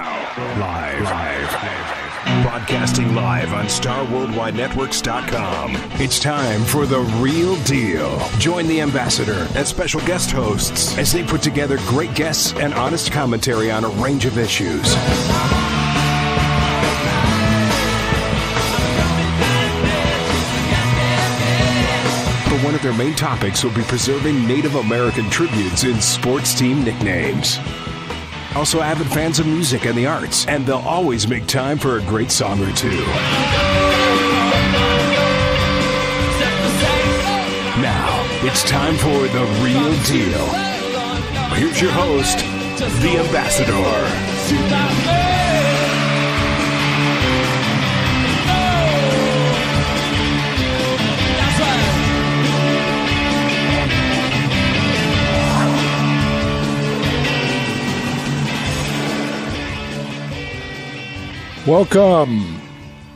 Live. Broadcasting live on StarWorldWideNetworks.com. It's time for The Real Deal. Join the ambassador and special guest hosts as they put together great guests and honest commentary on a range of issues. But one of their main topics will be preserving Native American tributes in sports team nicknames. Also avid fans of music and the arts, and they'll always make time for a great song or two. Now, it's time for The Real Deal. Here's your host, the Ambassador. Welcome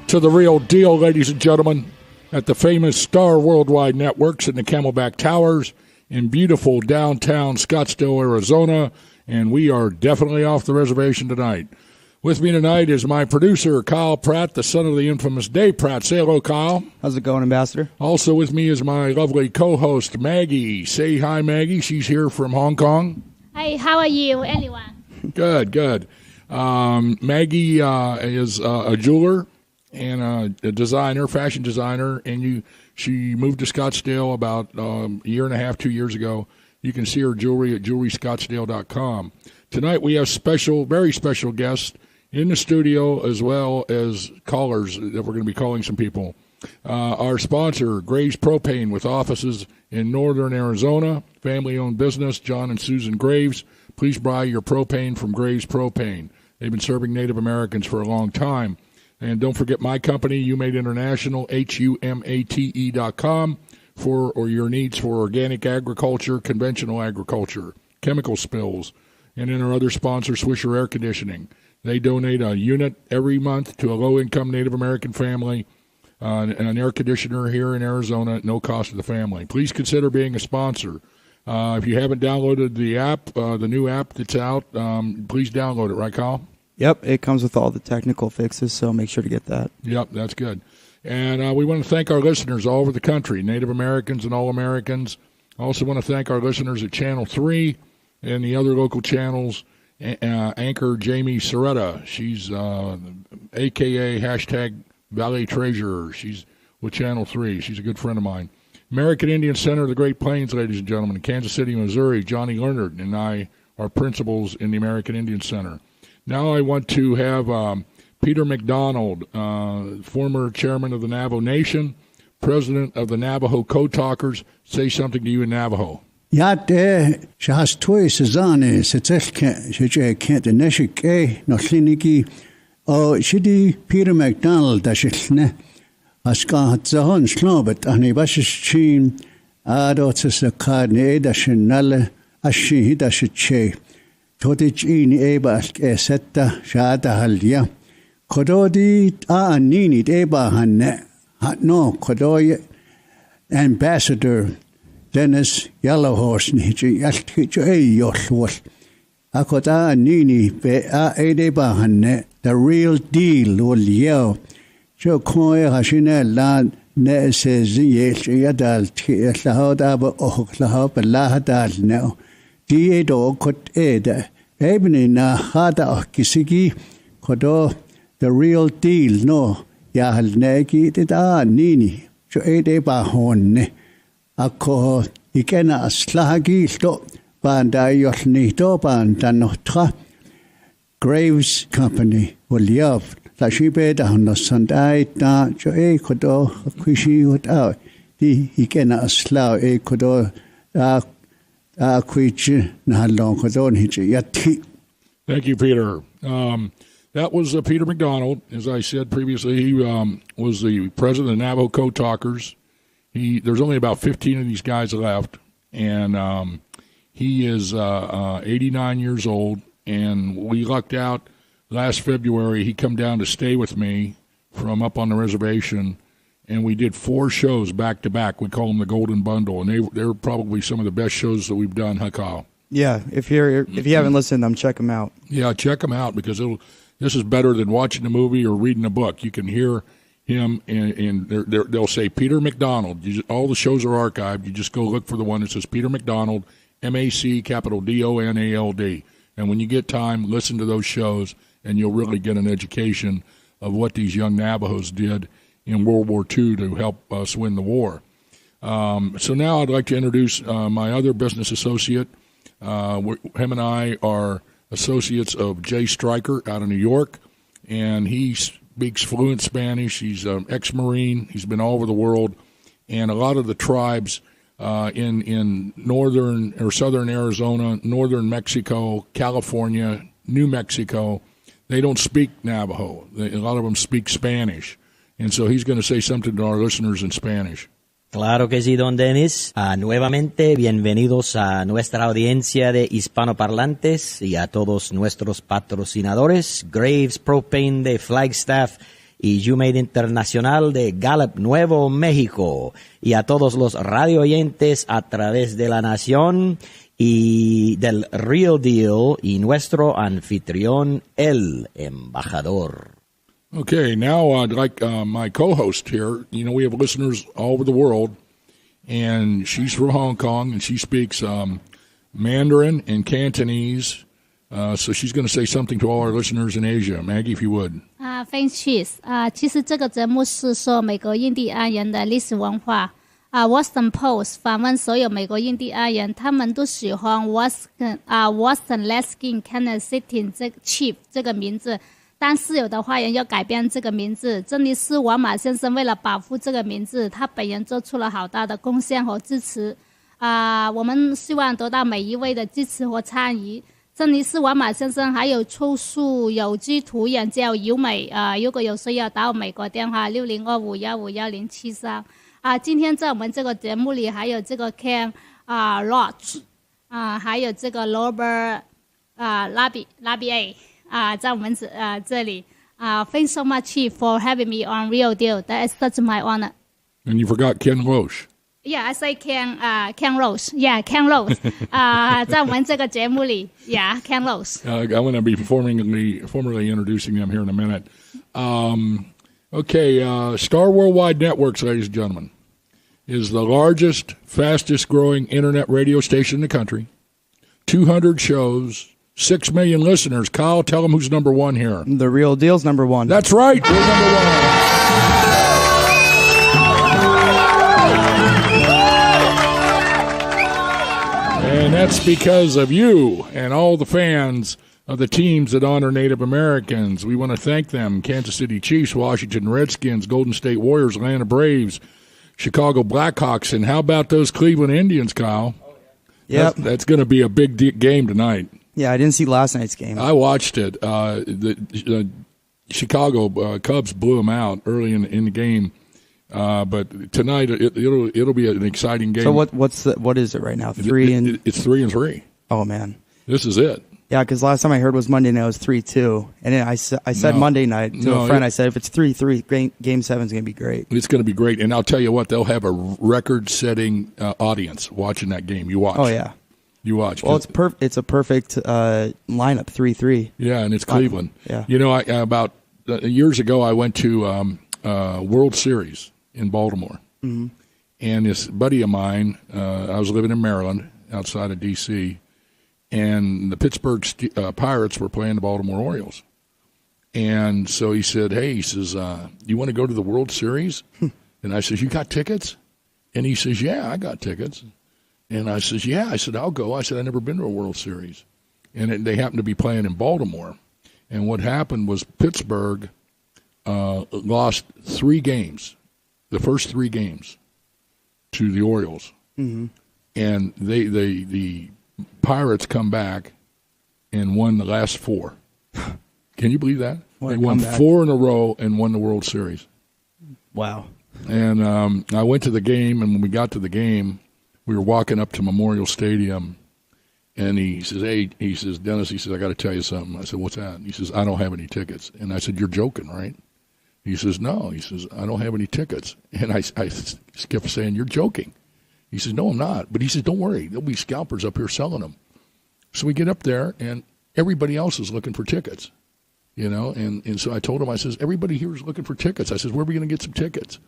to The Real Deal, ladies and gentlemen, at the famous Star Worldwide Networks in the Camelback Towers in beautiful downtown Scottsdale, Arizona, and we are definitely off the reservation tonight. With me tonight is my producer, Kyle Pratt, the son of the infamous Dave Pratt. Say hello, Kyle. How's it going, Ambassador? Also with me is my lovely co-host, Maggie. Say hi, Maggie. She's here from Hong Kong. Hi, how are you, anyone? Good. Maggie is a jeweler and a designer, fashion designer, and she moved to Scottsdale about a year and a half, 2 years ago. You can see her jewelry at jewelryscottsdale.com. Tonight we have very special guests in the studio as well as callers that we're going to be calling some people. Our sponsor, Graves Propane, with offices in northern Arizona, family-owned business, John and Susan Graves. Please buy your propane from Graves Propane. They've been serving Native Americans for a long time. And don't forget my company, HUMATE International, HUMATE.com, for your needs for organic agriculture, conventional agriculture, chemical spills. And then our other sponsor, Swisher Air Conditioning. They donate a unit every month to a low-income Native American family and an air conditioner here in Arizona at no cost to the family. Please consider being a sponsor. If you haven't downloaded the app, the new app that's out, please download it, right, Kyle? Yep, it comes with all the technical fixes, so make sure to get that. Yep, that's good. And we want to thank our listeners all over the country, Native Americans and all Americans. Also want to thank our listeners at Channel 3 and the other local channels. Anchor Jamie Soretta, she's a.k.a. hashtag Valley Treasurer. She's with Channel 3. She's a good friend of mine. American Indian Center of the Great Plains, ladies and gentlemen, in Kansas City, Missouri. Johnny Leonard and I are principals in the American Indian Center. Now I want to have Peter McDonald, former chairman of the Navajo Nation, president of the Navajo Code Talkers, say something to you in Navajo. Yate shastoi sezane setzelke shije the neshike no kliniki o shidi Peter McDonald dashne aska zahon slobet ani bashchin adotsakad ne dashnale ashi dashche todich ini eba esetta shada halya kododi anini eba hanne no kodoy ambassador Dennis Yellowhorse niji yaltijo yolwol akoda nini be edeba hanne the real deal ul yo jo koe hashine lan ne says yadal lahada ba lahab lahadal no die do kot eda ebni na hada kisigi kodo the real deal no yahal negi da nini jo edeba honne Ako ikena aslagi sto banda yolni to banda notra Graves Company will yov la shibe da no sandai da jo kodo kwishi without di ikena asla kodo kwichi na long kodo hiji yati. Thank you, Peter. That was Peter McDonald. As I said previously, he was the president of the Navajo Code Talkers. There's only about 15 of these guys left, and he is 89 years old, and we lucked out last February. He come down to stay with me from up on the reservation, and we did 4 shows back-to-back. We call them the Golden Bundle, and they were probably some of the best shows that we've done, huh, Kyle? Yeah, if you haven't listened to them, check them out. Yeah, check them out because this is better than watching a movie or reading a book. You can hear him, and they'll say Peter McDonald. All the shows are archived. You just go look for the one that says Peter McDonald, MAC, capital DONALD. And when you get time, listen to those shows, and you'll really get an education of what these young Navajos did in World War II to help us win the war. So now I'd like to introduce my other business associate. Him and I are associates of Jay Stryker out of New York, and he speaks fluent Spanish. He's an ex-Marine. He's been all over the world, and a lot of the tribes in northern or southern Arizona, northern Mexico, California, New Mexico, they don't speak Navajo. A lot of them speak Spanish. And so he's going to say something to our listeners in Spanish. Claro que sí, don Dennis. Nuevamente, bienvenidos a nuestra audiencia de hispanoparlantes y a todos nuestros patrocinadores, Graves Propane de Flagstaff y YouMade Internacional de Gallup, Nuevo México, y a todos los radio oyentes a través de la nación y del Real Deal y nuestro anfitrión, el embajador. Okay, now I'd like my co-host here. You know, we have listeners all over the world, and she's from Hong Kong, and she speaks Mandarin and Cantonese. So she's going to say something to all our listeners in Asia. Maggie, if you would. Thanks, Cheese. 其实这个节目是说美国印第安人的历史文化。Washington Post 访问所有美国印第安人，他们都喜欢 Washington Redskins Kansas City 这个 Chief 这个名字。但是有的华人要改变这个名字，这里是王马先生为了保护这个名字，他本人做出了好大的贡献和支持。我们希望得到每一位的支持和参与。这里是王马先生还有出售有机土壤叫友美，如果有需要打我美国电话6025151073。今天在我们这个节目里还有这个 Ken Lodge， 还有这个 Robert Labier。在我们这里，thanks so much, Chief, for having me on Real Deal. That is such my honor. And you forgot Ken Roche. Yeah, I say Ken Roche. Yeah, Ken Roche. 在我们这个节目里 ，Yeah, Ken Roche. I'm going to be formally introducing them here in a minute. Okay, Star Worldwide Networks, ladies and gentlemen, is the largest, fastest-growing internet radio station in the country. 200 shows. 6 million listeners. Kyle, tell them who's number one here. The Real Deal's number one. That's right. We're number one. And that's because of you and all the fans of the teams that honor Native Americans. We want to thank them. Kansas City Chiefs, Washington Redskins, Golden State Warriors, Atlanta Braves, Chicago Blackhawks, and how about those Cleveland Indians, Kyle? Yep. That's going to be a big game tonight. Yeah, I didn't see last night's game. I watched it. The Chicago Cubs blew them out early in the game, but tonight it'll be an exciting game. So what is it right now? It's 3-3. Oh man, this is it. Yeah, because last time I heard was Monday night. It was 3-2, and then I said Monday night to a friend. I said if it's 3-3, Game 7 is going to be great. It's going to be great, and I'll tell you what, they'll have a record-setting audience watching that game. You watch. Oh yeah. You watch. Well, it's a perfect lineup, 3-3. Yeah, and it's Cleveland. Yeah. You know, about years ago, I went to World Series in Baltimore. Mm-hmm. And this buddy of mine, I was living in Maryland, outside of D.C., and the Pittsburgh Pirates were playing the Baltimore Orioles. And so he said, hey, you want to go to the World Series? And I said, you got tickets? And he says, yeah, I got tickets. And I says, yeah. I said, I'll go. I said, I've never been to a World Series. And they happened to be playing in Baltimore. And what happened was Pittsburgh lost 3 games, the first 3 games, to the Orioles. Mm-hmm. And the Pirates come back and won the last 4. Can you believe that? They won 4 in a row and won the World Series. Wow. And I went to the game, and when we got to the game, we were walking up to Memorial Stadium, and he says, Dennis, he says, I got to tell you something. I said, what's that? He says, I don't have any tickets. And I said, you're joking, right? He says, no. He says, I don't have any tickets. And I kept saying, you're joking. He says, no, I'm not. But he says, don't worry. There'll be scalpers up here selling them. So we get up there, and everybody else is looking for tickets, and so I told him, I says, everybody here is looking for tickets. I says, where are we going to get some tickets?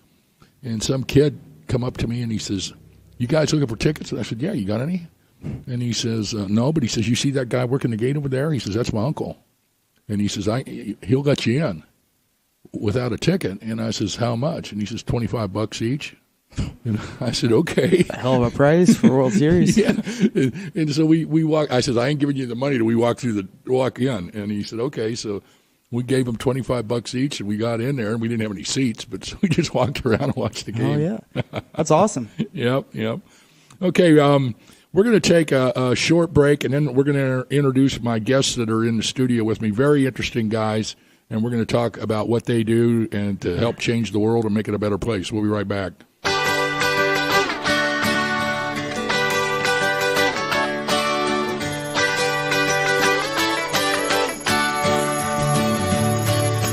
And some kid come up to me, and he says, you guys looking for tickets? And I said, yeah, you got any? And he says, no, but he says, you see that guy working the gate over there? He says, that's my uncle. And he says, he'll let you in without a ticket. And I says, how much? And he says, $25 each. And I said, okay. A hell of a price for World Series. Yeah. And so we walk. I said, I ain't giving you the money till we walk in. And he said, okay. So we gave him $25 each, and we got in there, and we didn't have any seats, but so we just walked around and watched the game. Oh, yeah. That's awesome. Yep. Okay, we're going to take a short break, and then we're going to introduce my guests that are in the studio with me. Very interesting guys, and we're going to talk about what they do and to help change the world and make it a better place. We'll be right back.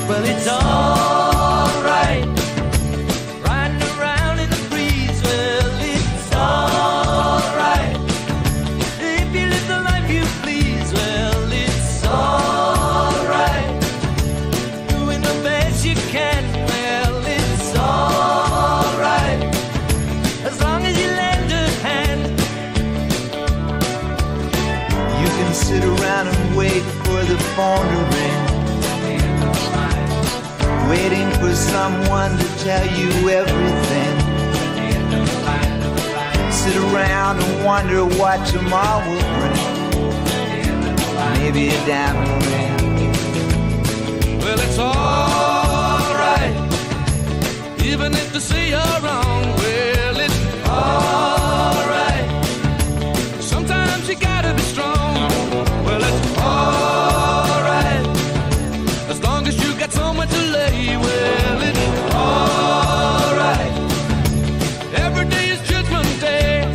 Well, it's all right, riding around in the breeze. Well, it's all right, if you live the life you please. Well, it's all right, doing the best you can. Well, it's all right, as long as you lend a hand. You can sit around and wait for the phone to ring, waiting for someone to tell you everything. Sit around and wonder what tomorrow will bring. Maybe a diamond ring. Well, it's all right, even if they say you're wrong. Well, it's all right, sometimes you gotta be strong. Well, it's all right, as long as you got someone to lay. Well, it's all right, every day is Judgment Day.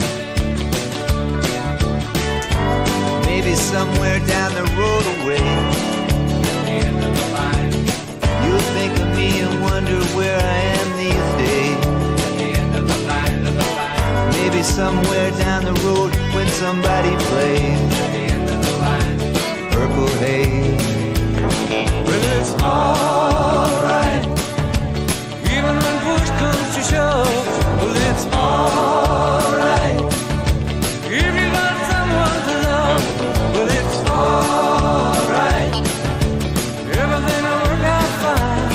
Maybe somewhere down the road away, you'll think of me and wonder where I am these days. Maybe somewhere down the road when somebody plays Purple Haze. Well, it's all right, even when push comes to shove. Well, it's all right, if you got someone to love. Well, it's all right, everything will work out fine.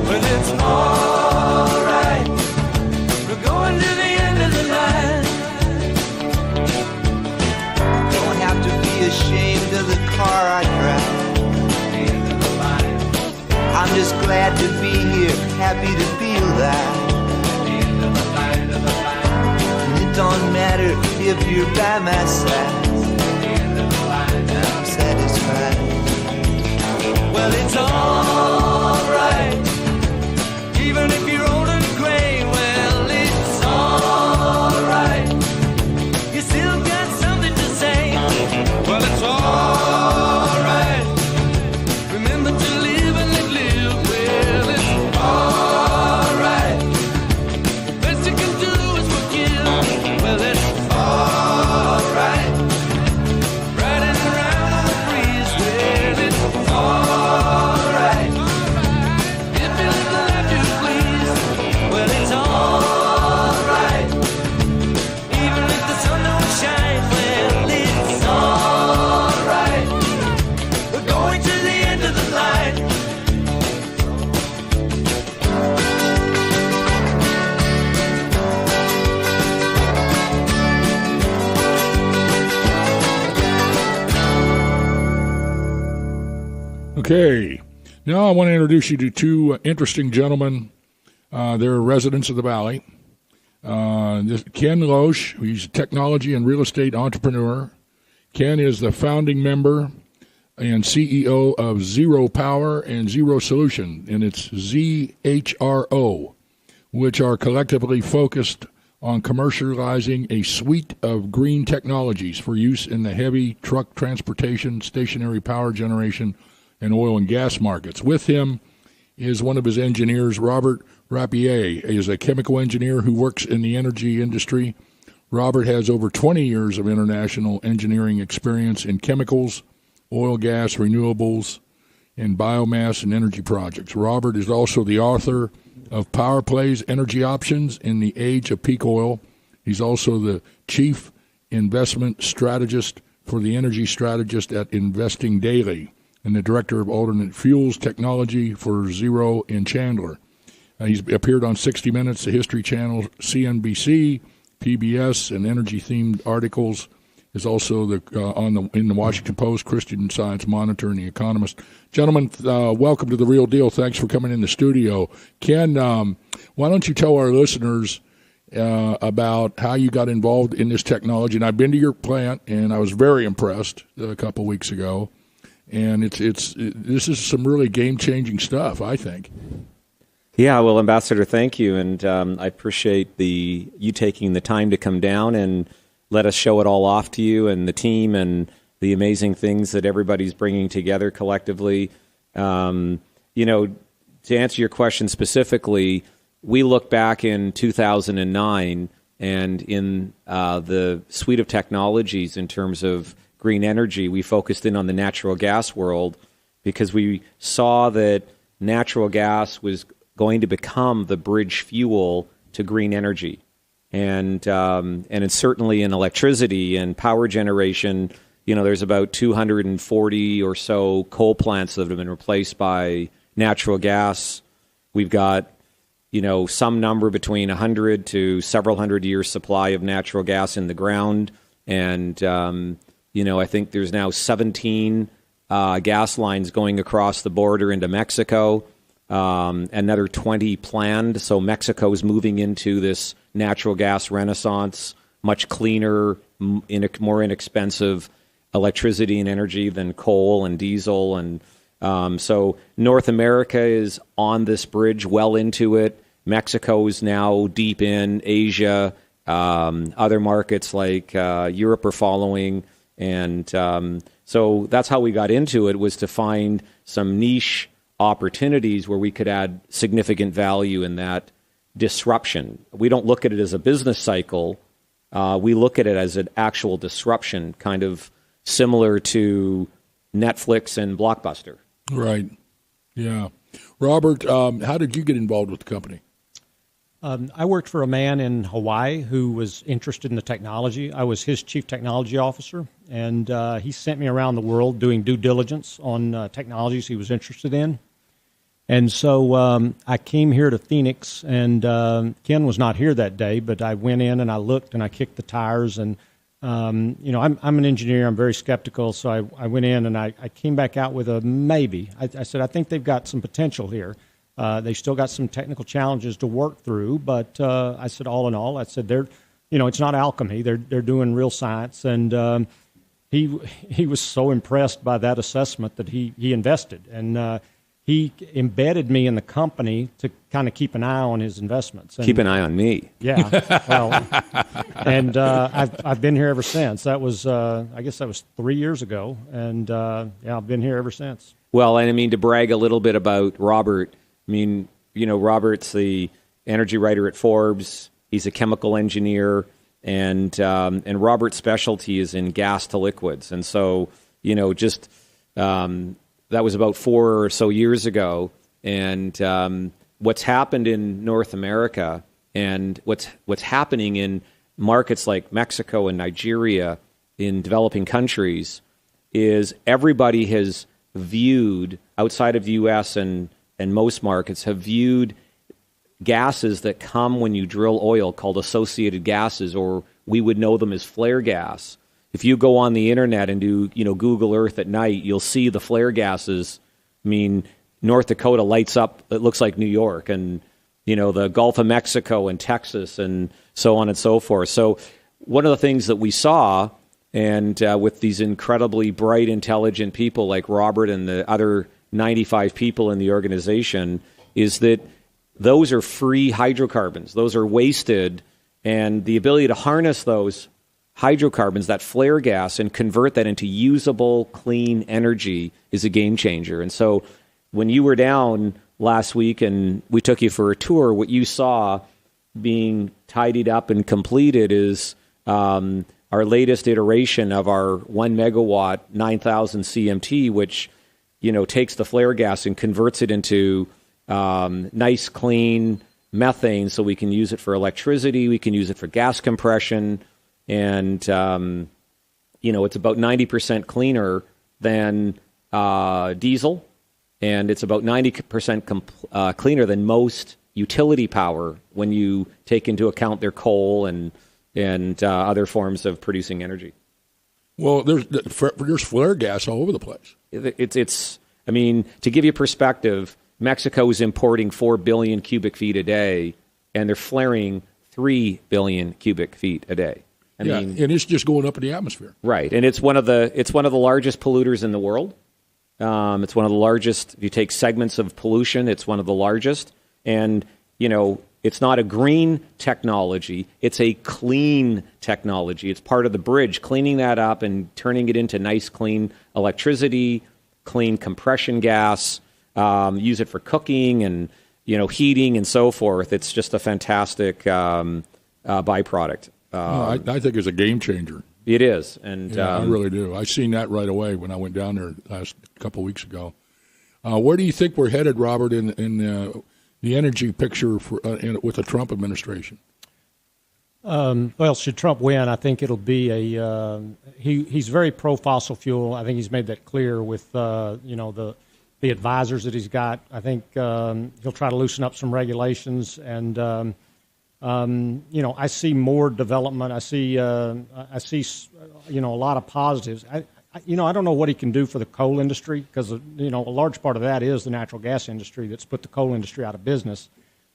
Well, it's all right, we're going to the end of the line. Don't have to be ashamed of the car I drive. I'm just glad to be here, happy to be alive. And it don't matter if you're by my side, I'm satisfied. Well, it's all right, even if you're old and gray. Well, it's all right, you still got something to say. Well, it's all right, remember to live and let live. Well, it's all right, the best you can do is forgive. Well, it's all right, riding around on the breeze. Well, it's all right, if you live the life you please. Well, it's all right, even if the sun don't shine. Well, it's all right, we're going to the end of the line. Okay, now I want to introduce you to two interesting gentlemen. They're residents of the Valley. Ken Loesch, he's a technology and real estate entrepreneur. Ken is the founding member and CEO of Zero Power and Zero Solution, and it's ZHRO, which are collectively focused on commercializing a suite of green technologies for use in the heavy truck transportation, stationary power generation, and oil and gas markets. With him is one of his engineers, Robert Rapier. He is a chemical engineer who works in the energy industry. Robert has over 20 years of international engineering experience in chemicals, oil, gas, renewables, and biomass and energy projects. Robert is also the author of Power Plays Energy Options in the Age of Peak Oil. He's also the chief investment strategist for the energy strategist at Investing Daily and the director of alternate fuels technology for Zero in Chandler. He's appeared on 60 Minutes, the History Channel, CNBC, PBS, and energy-themed articles. Is also in the Washington Post, Christian Science Monitor, and The Economist. Gentlemen, welcome to The Real Deal. Thanks for coming in the studio. Ken, why don't you tell our listeners about how you got involved in this technology? And I've been to your plant, and I was very impressed a couple weeks ago. And this is some really game-changing stuff, I think. Yeah, well, Ambassador, thank you, and I appreciate you taking the time to come down and let us show it all off to you and the team and the amazing things that everybody's bringing together collectively. To answer your question specifically, we look back in 2009 and in the suite of technologies in terms of green energy, we focused in on the natural gas world because we saw that natural gas was going to become the bridge fuel to green energy. And it's certainly in electricity and power generation, there's about 240 or so coal plants that have been replaced by natural gas. We've got, some number between 100 to several hundred years supply of natural gas in the ground. And, I think there's now 17 gas lines going across the border into Mexico. Another 20 planned. So Mexico is moving into this natural gas renaissance, much cleaner, more inexpensive electricity and energy than coal and diesel. And so North America is on this bridge, well into it. Mexico is now deep in. Asia, other markets like Europe are following. And so that's how we got into it, was to find some niche opportunities where we could add significant value in that disruption. We don't look at it as a business cycle. We look at it as an actual disruption, kind of similar to Netflix and Blockbuster. Right. Yeah. Robert, how did you get involved with the company? I worked for a man in Hawaii who was interested in the technology. I was his chief technology officer, and he sent me around the world doing due diligence on technologies he was interested in. And so I came here to Phoenix, and Ken was not here that day, but I went in and I looked and I kicked the tires. And, I'm an engineer. I'm very skeptical. So I went in and I came back out with a maybe. I said, I think they've got some potential here. They still got some technical challenges to work through. But I said, all in all, I said, it's not alchemy. They're doing real science. And he was so impressed by that assessment that he invested. And he embedded me in the company to kind of keep an eye on his investments. And, keep an eye on me. Yeah. Well, and I've been here ever since. That was, I guess that was 3 years ago. And, I've been here ever since. Well, and I mean, to brag a little bit about Robert, Robert's the energy writer at Forbes. He's a chemical engineer. And Robert's specialty is in gas to liquids. And so, that was about 4 or so years ago, and what's happened in North America and what's happening in markets like Mexico and Nigeria in developing countries is everybody has viewed, outside of the U.S. and most markets, have viewed gases that come when you drill oil called associated gases, or we would know them as flare gas. If you go on the internet and do, Google Earth at night, you'll see the flare gases. I mean, North Dakota lights up, it looks like New York, and, the Gulf of Mexico and Texas and so on and so forth. So one of the things that we saw, and with these incredibly bright, intelligent people like Robert and the other 95 people in the organization, is that those are free hydrocarbons. Those are wasted, and the ability to harness those hydrocarbons, that flare gas, and convert that into usable, clean energy is a game changer. And so when you were down last week and we took you for a tour, what you saw being tidied up and completed is our latest iteration of our 1 megawatt 9,000 CMT, which takes the flare gas and converts it into nice, clean methane, so we can use it for electricity, we can use it for gas compression, and it's about 90% cleaner than diesel, and it's about 90% cleaner than most utility power when you take into account their coal and other forms of producing energy. Well, there's flare gas all over the place. To give you perspective, Mexico is importing 4 billion cubic feet a day, and they're flaring 3 billion cubic feet a day. And it's just going up in the atmosphere. Right, and it's one of the largest polluters in the world. It's one of the largest. If you take segments of pollution, it's one of the largest. And it's not a green technology; it's a clean technology. It's part of the bridge, cleaning that up and turning it into nice, clean electricity, clean compression gas. Use it for cooking and heating and so forth. It's just a fantastic byproduct. I think it's a game changer. It is, and I really do. I seen that right away when I went down there last couple of weeks ago. Where do you think we're headed, Robert, in the energy picture with the Trump administration? Well, should Trump win, I think it'll be he's very pro fossil fuel. I think he's made that clear with the advisors that he's got. I think he'll try to loosen up some regulations, and I see more development. I see a lot of positives. I don't know what he can do for the coal industry, because a large part of that is the natural gas industry that's put the coal industry out of business.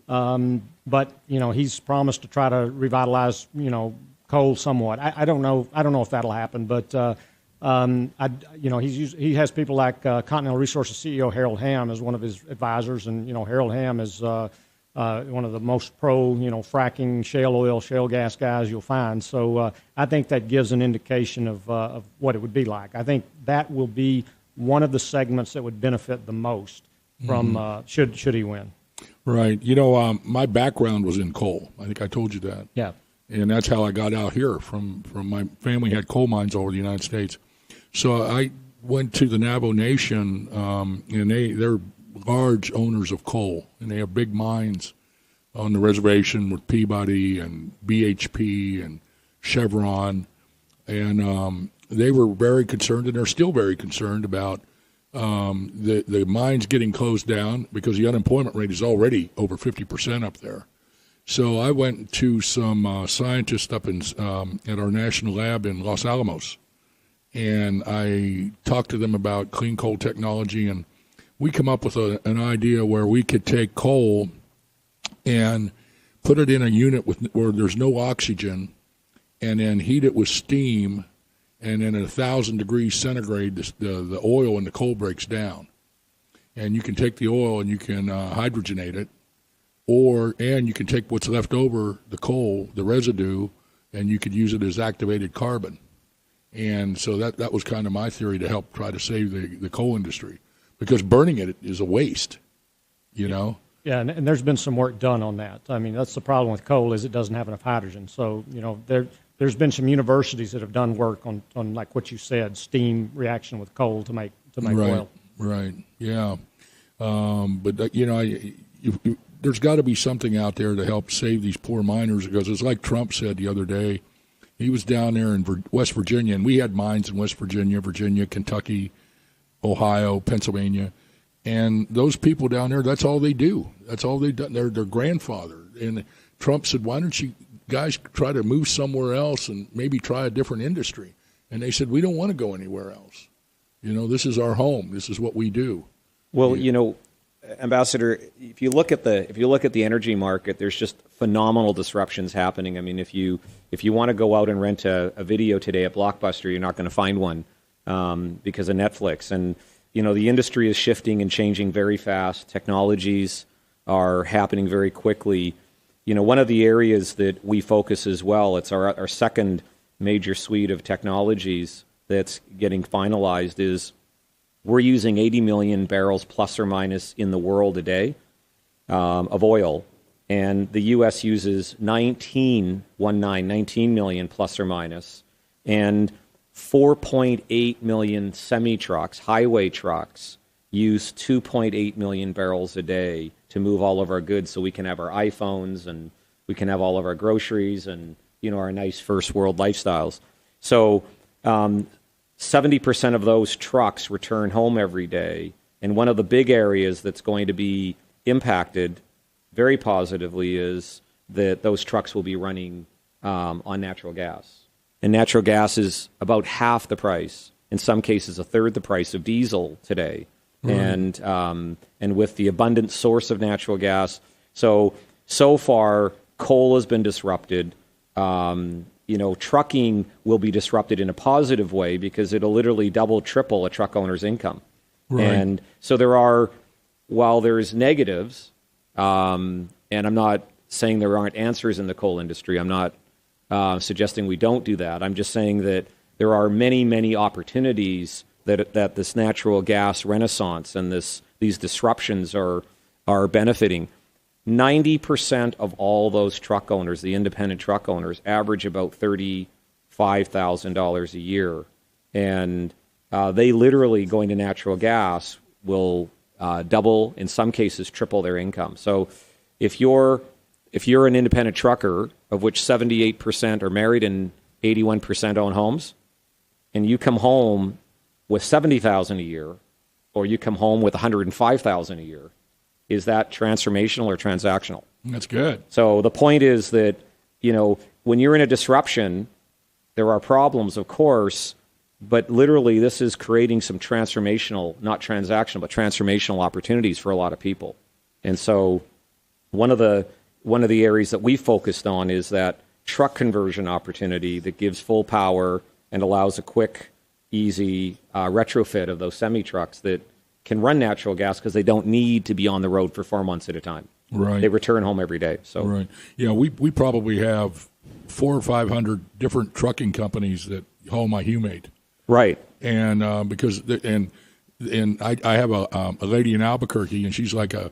But he's promised to try to revitalize coal somewhat. I don't know if that'll happen, but he has people like Continental Resources CEO Harold Hamm as one of his advisors, and Harold Hamm is one of the most pro fracking, shale oil, shale gas guys you'll find. So I think that gives an indication of what it would be like. I think that will be one of the segments that would benefit the most from should he win. Right. My background was in coal. I think I told you that. Yeah. And that's how I got out here from my family had coal mines all over the United States. So I went to the Navajo Nation, and they're large owners of coal, and they have big mines on the reservation with Peabody and BHP and Chevron, and they were very concerned, and they're still very concerned about the mines getting closed down, because the unemployment rate is already over 50% up there. So I went to some scientists up at our national lab in Los Alamos, and I talked to them about clean coal technology, and we come up with an idea where we could take coal and put it in a unit where there's no oxygen, and then heat it with steam, and then at 1,000 degrees centigrade, the oil in the coal breaks down. And you can take the oil and you can hydrogenate it, and you can take what's left over, the coal, the residue, and you could use it as activated carbon. And so that was kind of my theory to help try to save the coal industry, because burning it is a waste, Yeah, and there's been some work done on that. I mean, that's the problem with coal, is it doesn't have enough hydrogen. So, there's been some universities that have done work on like what you said, steam reaction with coal to make oil. Right. Yeah. But there's got to be something out there to help save these poor miners, because it's like Trump said the other day. He was down there in West Virginia, and we had mines in West Virginia, Kentucky, Ohio, Pennsylvania, and those people down there, that's all they do. That's all they've done. Their grandfather. And Trump said, "Why don't you guys try to move somewhere else and maybe try a different industry?" And they said, "We don't want to go anywhere else. This is our home. This is what we do." Well, Ambassador, if you look at the energy market, there's just phenomenal disruptions happening. I mean, if you want to go out and rent a video today at Blockbuster, you're not going to find one because of Netflix. And the industry is shifting and changing very fast. Technologies are happening very quickly. One of the areas that we focus as well, it's our second major suite of technologies that's getting finalized, is we're using 80 million barrels plus or minus in the world a day of oil, and the U.S. uses 19 million plus or minus, and 4.8 million semi-trucks, highway trucks, use 2.8 million barrels a day to move all of our goods so we can have our iPhones and we can have all of our groceries and, our nice first world lifestyles. So 70% of those trucks return home every day. And one of the big areas that's going to be impacted very positively is that those trucks will be running on natural gas. And natural gas is about half the price, in some cases a third the price of diesel today. And with the abundant source of natural gas. So far, coal has been disrupted. Trucking will be disrupted in a positive way because it'll literally double, triple a truck owner's income. Right. And so while there's negatives, and I'm not saying there aren't answers in the coal industry. I'm not suggesting we don't do that. I'm just saying that there are many, many opportunities that this natural gas renaissance and these disruptions are benefiting. 90% of all those truck owners, the independent truck owners, average about $35,000 a year. And they literally, going to natural gas, will double, in some cases triple their income. So if you're an independent trucker, of which 78% are married and 81% own homes, and you come home with $70,000 a year, or you come home with $105,000 a year, is that transformational or transactional? That's good. So the point is that, when you're in a disruption, there are problems, of course, but literally this is creating some transformational, not transactional, but transformational opportunities for a lot of people. And so one of the areas that we focused on is that truck conversion opportunity that gives full power and allows a quick, easy retrofit of those semi-trucks that can run natural gas because they don't need to be on the road for 4 months at a time. Right. They return home every day. So right. Yeah, we probably have 400 or 500 different trucking companies that haul my humate. Right. And because I have a lady in Albuquerque, and she's like a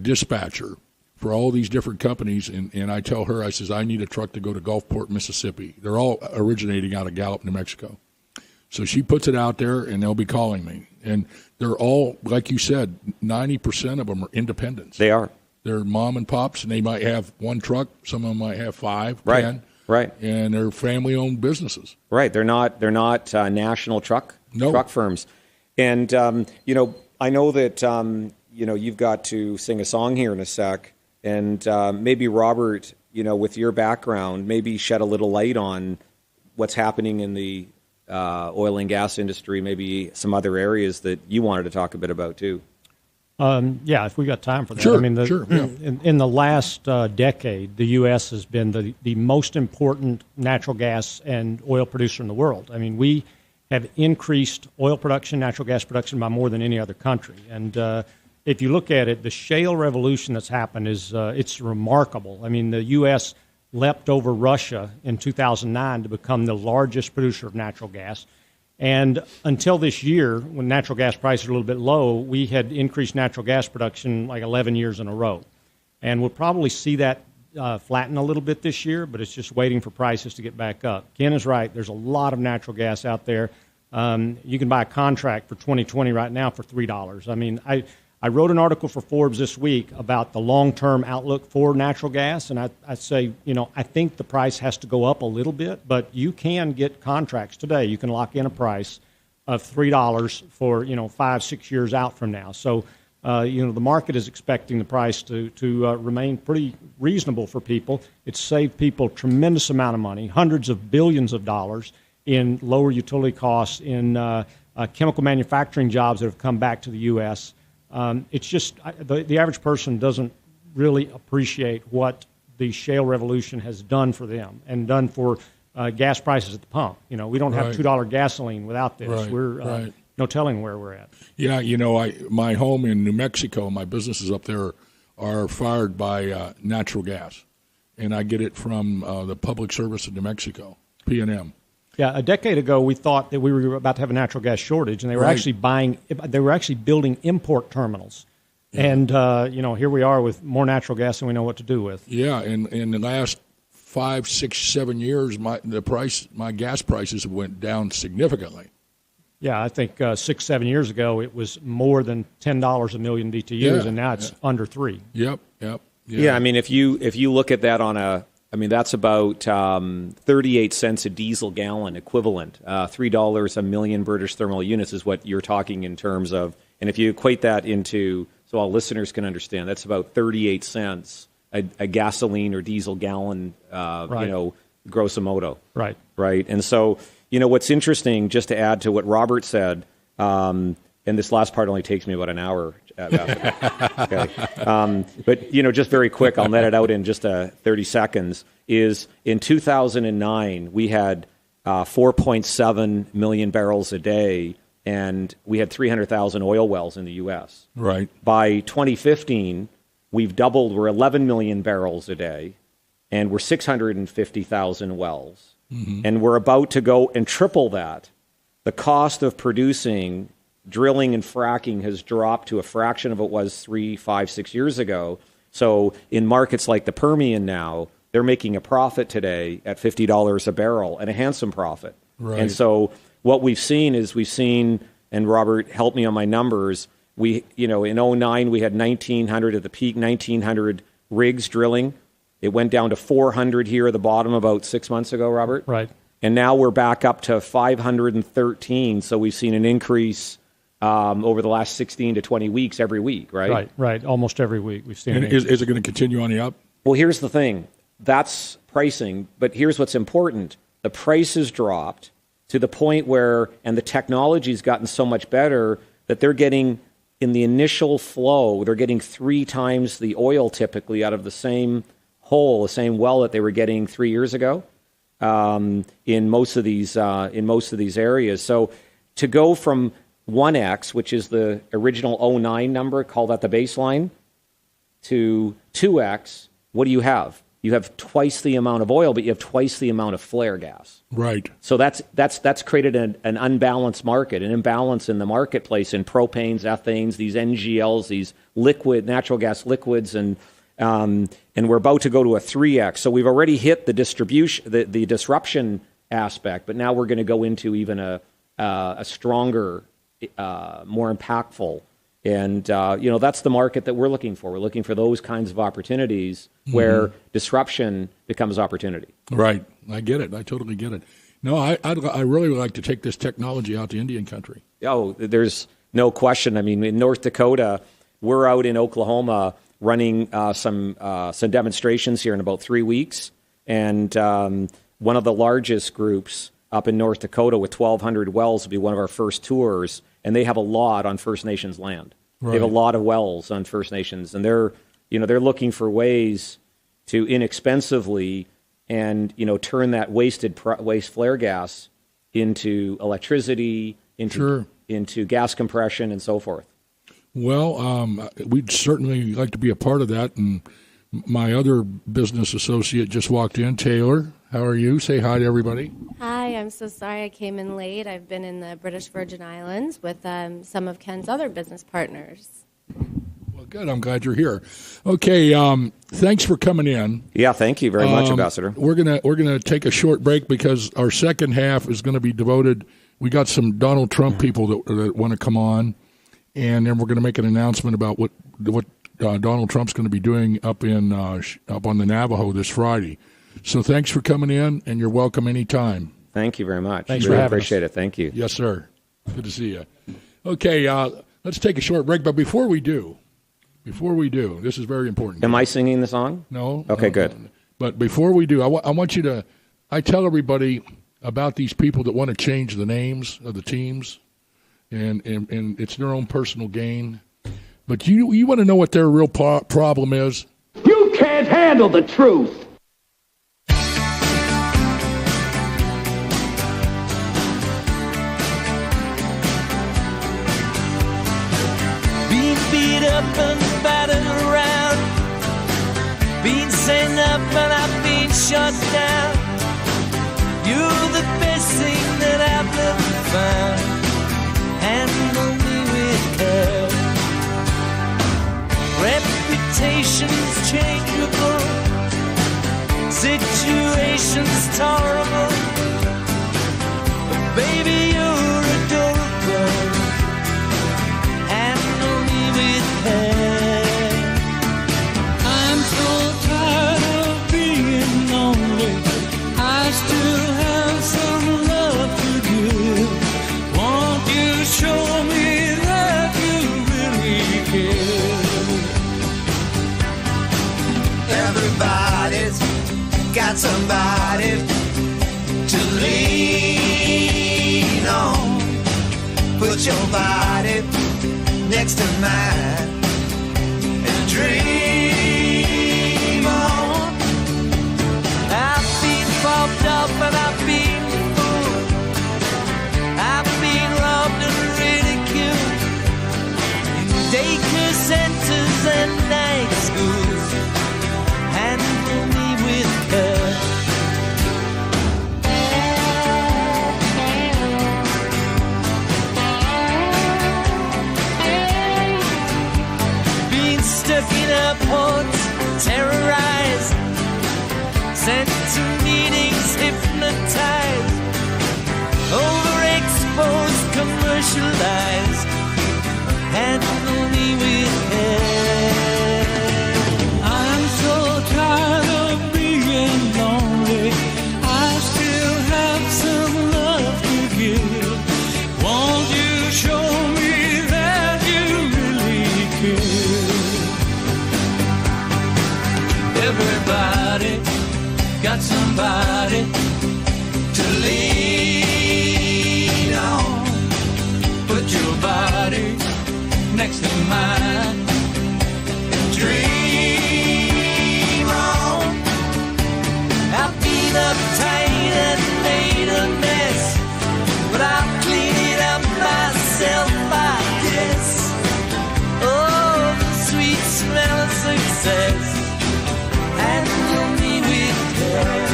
dispatcher for all these different companies, and I tell her, I says, I need a truck to go to Gulfport, Mississippi. They're all originating out of Gallup, New Mexico. So she puts it out there, and they'll be calling me. And they're all, like you said, 90% of them are independents. They are. They're mom and pops, and they might have one truck. Some of them might have 5, right. 10. Right. And they're family-owned businesses. Right. They're not national truck firms. And, I know that, you've got to sing a song here in a sec. And maybe, Robert, with your background, maybe shed a little light on what's happening in the oil and gas industry, maybe some other areas that you wanted to talk a bit about, too. Yeah, if we got time for that. Sure, I mean, sure. Yeah. In the last decade, the U.S. has been the most important natural gas and oil producer in the world. I mean, we have increased oil production, natural gas production by more than any other country. And if you look at it, the shale revolution that's happened is it's remarkable. I mean, the U.S. leapt over Russia in 2009 to become the largest producer of natural gas. And until this year, when natural gas prices are a little bit low, we had increased natural gas production like 11 years in a row. And we'll probably see that flatten a little bit this year, but it's just waiting for prices to get back up. Ken is right. There's a lot of natural gas out there. You can buy a contract for 2020 right now for $3. I mean, I wrote an article for Forbes this week about the long-term outlook for natural gas, and I say, I think the price has to go up a little bit, but you can get contracts today. You can lock in a price of $3 for, 5-6 years out from now. So, the market is expecting the price to remain pretty reasonable for people. It's saved people a tremendous amount of money, hundreds of billions of dollars in lower utility costs, in chemical manufacturing jobs that have come back to the U.S., it's just the average person doesn't really appreciate what the shale revolution has done for them and done for gas prices at the pump. We don't have $2 gasoline without this. We're no telling where we're at. Yeah, my home in New Mexico, my businesses up there are fired by natural gas, and I get it from the Public Service of New Mexico, P&M. Yeah, a decade ago, we thought that we were about to have a natural gas shortage, and they were actually building import terminals And, here we are with more natural gas than we know what to do with. Yeah, and in the last 5, 6, 7 years, my gas prices have went down significantly. Yeah, I think 6, 7 years ago it was more than $10 a million BTUs, and now it's under $3. Yep. Yeah, I mean, if you look at that that's about 38 cents a diesel gallon equivalent. $3 a million British thermal units is what you're talking in terms of. And if you equate that into, so all listeners can understand, that's about 38 cents a gasoline or diesel gallon, grosso modo. Right. Right. And so, what's interesting, just to add to what Robert said, and this last part only takes me about an hour. Okay. But, just very quick, I'll net it out in just 30 seconds, is in 2009, we had 4.7 million barrels a day, and we had 300,000 oil wells in the U.S. Right. By 2015, we've doubled. We're 11 million barrels a day, and we're 650,000 wells. Mm-hmm. And we're about to go and triple that. The cost of producing, drilling and fracking has dropped to a fraction of what it was 3, 5, 6 years ago. So in markets like the Permian now, they're making a profit today at $50 a barrel, and a handsome profit. Right. And so what we've seen, and Robert, help me on my numbers, in 2009 we had 1,900 at the peak, 1,900 rigs drilling. It went down to 400 here at the bottom about 6 months ago, Robert. Right. And now we're back up to 513. So we've seen an increase over the last 16 to 20 weeks every week, right? Right. Almost every week we've seen an increase. Is it going to continue on the up? Well, here's the thing. That's pricing. But here's what's important. The price has dropped to the point where, and the technology's gotten so much better that they're getting, in the initial flow, they're getting 3 times the oil typically out of the same hole, the same well that they were getting 3 years ago in most of these areas. So to go from 1x, which is the original 09 number, call that the baseline, to 2x, what do you have? You have twice the amount of oil, but you have twice the amount of flare gas. Right. So that's created an unbalanced market, an imbalance in the marketplace in propanes, ethanes, these NGLs, these natural gas liquids, and we're about to go to a 3x. So we've already hit the distribution, the disruption aspect, but now we're going to go into even a stronger, more impactful. And, that's the market that we're looking for. We're looking for those kinds of opportunities where disruption becomes opportunity. Right. I get it. I totally get it. No, I really would like to take this technology out to Indian country. Oh, there's no question. I mean, in North Dakota, we're out in Oklahoma running some demonstrations here in about 3 weeks. And one of the largest groups up in North Dakota with 1,200 wells will be one of our first tours. And they have a lot on First Nations land. Right. They have a lot of wells on First Nations, and they're looking for ways to inexpensively and turn that waste flare gas into electricity, into gas compression, and so forth. Well, we'd certainly like to be a part of that. And my other business associate just walked in, Taylor. How are you? Say hi to everybody. Hi, I'm so sorry I came in late. I've been in the British Virgin Islands with some of Ken's other business partners. Well, good. I'm glad you're here. Okay, thanks for coming in. Yeah, thank you very much, Ambassador. We're gonna take a short break because our second half is going to be devoted. We got some Donald Trump people that want to come on, and then we're going to make an announcement about what Donald Trump's going to be doing up on the Navajo this Friday. So thanks for coming in, and you're welcome anytime. Thank you very much. Thanks for having us. Appreciate it. Thank you. Yes, sir. Good to see you. Okay, let's take a short break. But before we do, this is very important. Am I singing the song? No. Okay, good. But before we do, I want you to – I tell everybody about these people that want to change the names of the teams, and it's their own personal gain. But you want to know what their real problem is? You can't handle the truth. Up and battered around, been sent up and I've been shot down. You're the best thing that I've ever found. Handle me with care. Temptations changeable, situations tolerable. But baby, you're adorable. Handle me with care. I'm so tired of being lonely. I still have some love to give. Won't you show me that you really care? Everybody's got somebody to lean on. Put your body next to mine and dream on. I've been popped up and I've been fooled. I've been robbed and ridiculed in daycare centers and night schools. Handle me with care. Being stuck in airports, terrorized, sent to meetings, hypnotized, overexposed, commercialized. Handle me with care. I'm so tired of being lonely. I still have some love to give. Won't you show me that you really care? Everybody got somebody to lean on. Put your body next to mine and dream on. I've been uptight and made a mess, but I'll clean it up myself, I guess. Oh, the sweet smell of success. Handle me with care.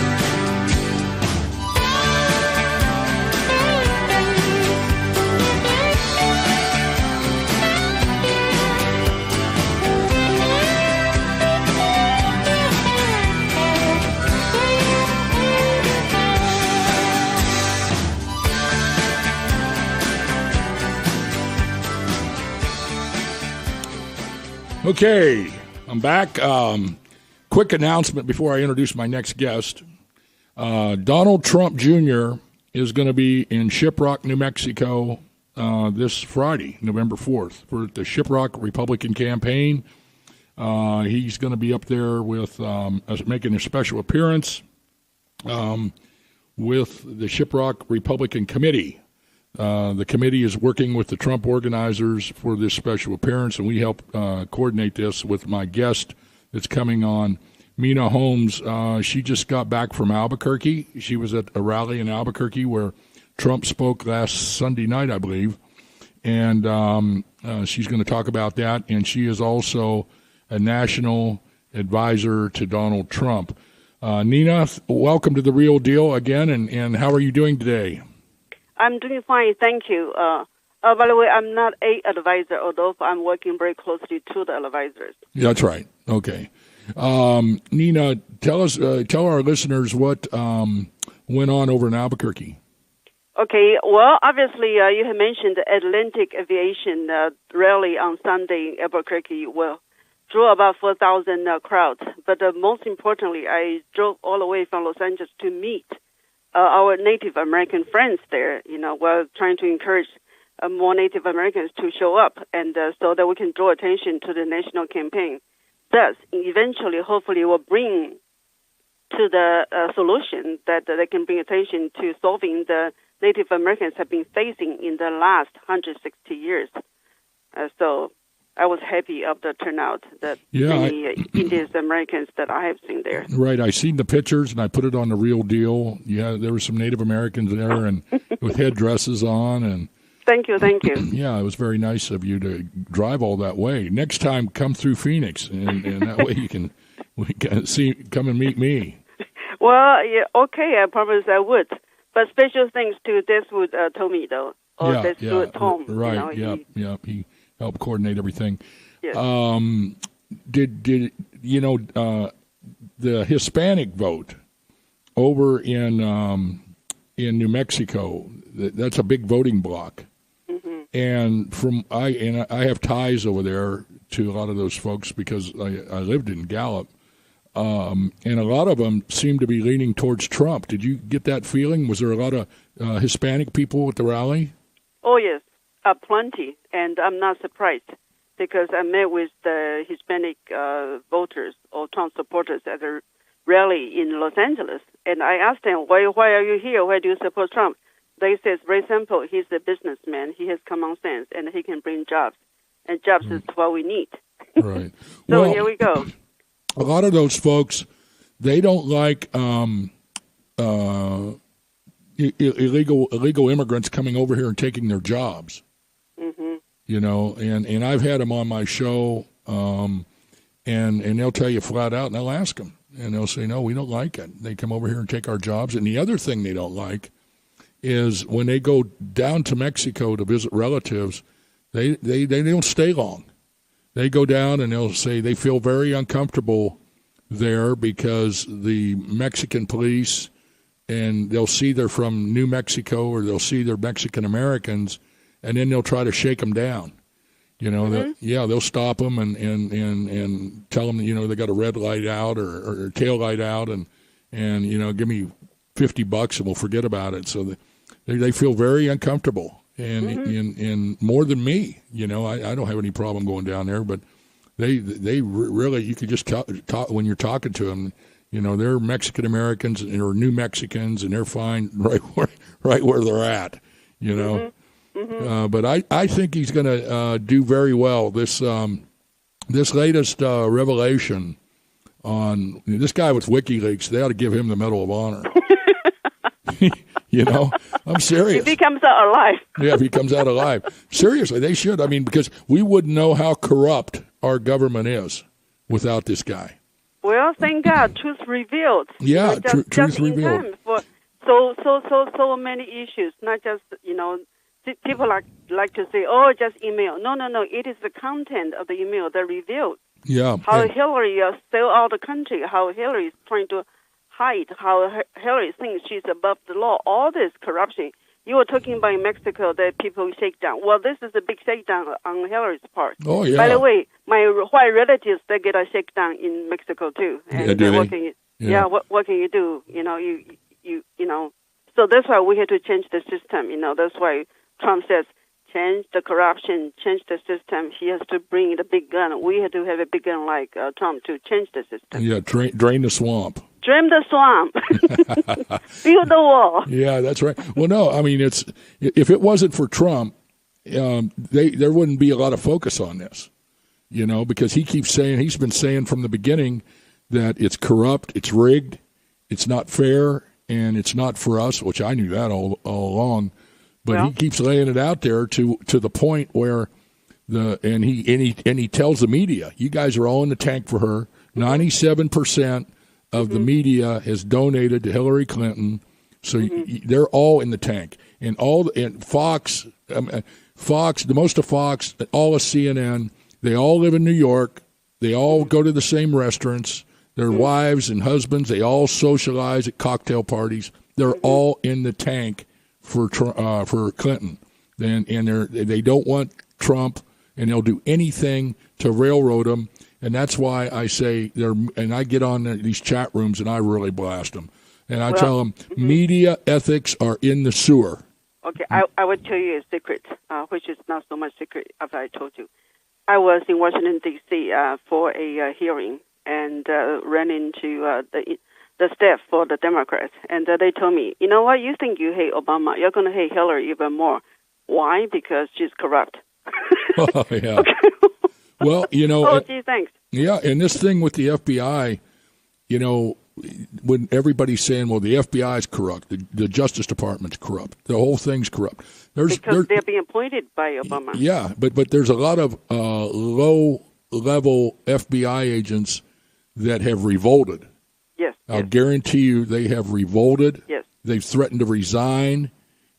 Okay, I'm back. Quick announcement before I introduce my next guest. Donald Trump Jr. is going to be in Shiprock, New Mexico this Friday, November 4th, for the Shiprock Republican campaign. He's going to be up there with making a special appearance with the Shiprock Republican Committee. The committee is working with the Trump organizers for this special appearance, and we help coordinate this with my guest that's coming on, Mina Holmes. She just got back from Albuquerque. She was at a rally in Albuquerque where Trump spoke last Sunday night, I believe, and she's going to talk about that, and she is also a national advisor to Donald Trump. Nina, welcome to The Real Deal again, and how are you doing today? I'm doing fine, thank you. By the way, I'm not an advisor, although I'm working very closely to the advisors. That's right. Okay. Nina, tell our listeners what went on over in Albuquerque. Okay. Well, obviously, you have mentioned the Atlantic Aviation rally on Sunday in Albuquerque. Well, drew about 4,000 crowds. But most importantly, I drove all the way from Los Angeles to meet our Native American friends there. We're trying to encourage more Native Americans to show up, and so that we can draw attention to the national campaign. Thus, eventually, hopefully, will bring to the solution that they can bring attention to solving the Native Americans have been facing in the last 160 years. So I was happy of the turnout that many Indian Americans that I have seen there. Right. I seen the pictures, and I put it on The Real Deal. Yeah, there were some Native Americans there and with headdresses on. And Thank you. Yeah, it was very nice of you to drive all that way. Next time, come through Phoenix, and that way we can come and meet me. Well, yeah, okay, I promise I would. But special thanks to Deswood Tommy, though. Deswood Tom. Right, he helped coordinate everything. Yes. did you know the Hispanic vote over in New Mexico? That's a big voting bloc, and I have ties over there to a lot of those folks because I lived in Gallup, and a lot of them seem to be leaning towards Trump. Did you get that feeling? Was there a lot of Hispanic people at the rally? Oh yes, plenty, and I'm not surprised because I met with the Hispanic voters or Trump supporters at a rally in Los Angeles, and I asked them, why are you here? Why do you support Trump? They said, very simple, he's a businessman, he has common sense, and he can bring jobs, and jobs is what we need. Right. So well, here we go. A lot of those folks, they don't like illegal immigrants coming over here and taking their jobs. You know, and I've had them on my show, and they'll tell you flat out, and I'll ask them, and they'll say, no, we don't like it. They come over here and take our jobs. And the other thing they don't like is when they go down to Mexico to visit relatives, they don't stay long. They go down and they'll say they feel very uncomfortable there because the Mexican police, and they'll see they're from New Mexico or they'll see they're Mexican Americans, and then they'll try to shake them down. You know, they'll stop them and tell them, you know, they got a red light out or tail light out, and you know, give me $50 and we'll forget about it. So they feel very uncomfortable, and more than me. You know, I don't have any problem going down there, but they really, you could just talk when you're talking to them. You know, they're Mexican Americans or New Mexicans, and they're fine right where they're at. You know. But I think he's going to do very well. This latest revelation on this guy with WikiLeaks, they ought to give him the Medal of Honor. You know, I'm serious. If he comes out alive. Yeah, if he comes out alive. Seriously, they should. I mean, because we wouldn't know how corrupt our government is without this guy. Well, thank God, truth revealed. Yeah, you know, truth revealed. For so many issues, not just, you know, people like to say, oh, just email. No. It is the content of the email that revealed. Yeah. How Hillary stole out the country, how Hillary is trying to hide, how Hillary thinks she's above the law. All this corruption. You were talking about in Mexico that people shake down. Well, this is a big shakedown on Hillary's part. Oh, yeah. By the way, my white relatives, they get a shakedown in Mexico, too. And what can you do? You know, you know. So that's why we had to change the system. You know, that's why Trump says, change the corruption, change the system. He has to bring the big gun. We had to have a big gun like Trump to change the system. Yeah, drain the swamp. Drain the swamp. Build the wall. Yeah, that's right. Well, no, I mean, if it wasn't for Trump, there wouldn't be a lot of focus on this, you know, because he's been saying from the beginning that it's corrupt, it's rigged, it's not fair, and it's not for us, which I knew that all along. But he keeps laying it out there to the point where he tells the media, you guys are all in the tank for her. 97% of the media has donated to Hillary Clinton, so they're all in the tank. And Fox, the most of Fox, all of CNN, they all live in New York. They all go to the same restaurants. Their wives and husbands, they all socialize at cocktail parties. They're all in the tank for Clinton, and they don't want Trump, and they'll do anything to railroad him, and that's why I say and I get on these chat rooms and I really blast them, and I tell them media ethics are in the sewer. Okay, I would tell you a secret, which is not so much secret after I told you. I was in Washington D.C. For a hearing and ran into the staff for the Democrats, and they told me, you know what, you think you hate Obama, you're going to hate Hillary even more. Why? Because she's corrupt. Oh, yeah. Well, you know. Oh, gee, thanks. Yeah, and this thing with the FBI, you know, when everybody's saying, well, the FBI is corrupt, the Justice Department's corrupt, the whole thing's corrupt. Because they're being appointed by Obama. Yeah, but there's a lot of low-level FBI agents that have revolted. Yes. I'll guarantee you they have revolted. Yes. They've threatened to resign,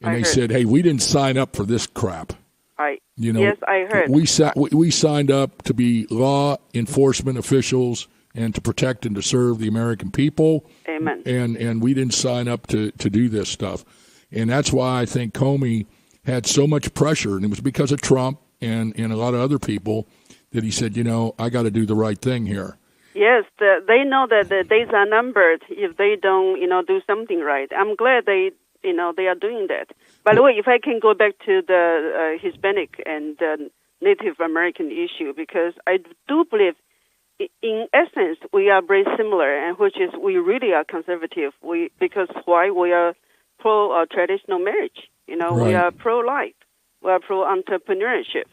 and they said, hey, we didn't sign up for this crap. Yes, I heard. We signed up to be law enforcement officials and to protect and to serve the American people. Amen. And we didn't sign up to do this stuff. And that's why I think Comey had so much pressure, and it was because of Trump and a lot of other people that he said, I got to do the right thing here. Yes, they know that the days are numbered if they don't, do something right. I'm glad they are doing that. By the way, if I can go back to the Hispanic and Native American issue, because I do believe, in essence, we are very similar, and which is we really are conservative. Because why? We are pro-traditional marriage. We are pro-life. We are pro-entrepreneurship.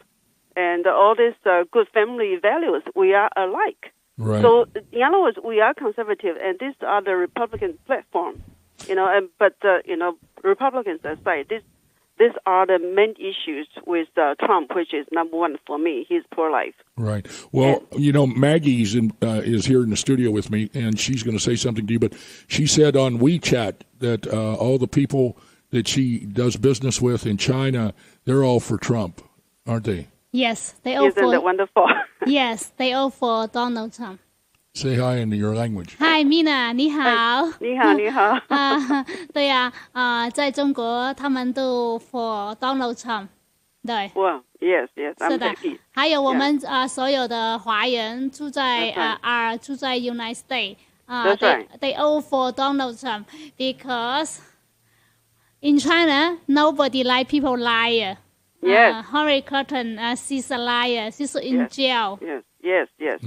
And all these good family values, we are alike. Right. So, in other words, we are conservative, and these are the Republican platform. But Republicans aside, these are the main issues with Trump, which is number one for me. He's pro-life. Right. Well, Maggie is here in the studio with me, and she's going to say something to you. But she said on WeChat that all the people that she does business with in China, they're all for Trump, aren't they? Yes, they all Isn't that wonderful? Yes, they all for Donald Trump. Say hi in your language. Hi, Mina， 你好。你好，你好。对呀，在中国他们都 for Donald Trump。对。Well, yes, 是的。还有我们所有的华人住在United States they all for Donald Trump because in China nobody like people liar. Yes. Hillary Clinton, she's a liar. She's in jail. Yes. Yeah.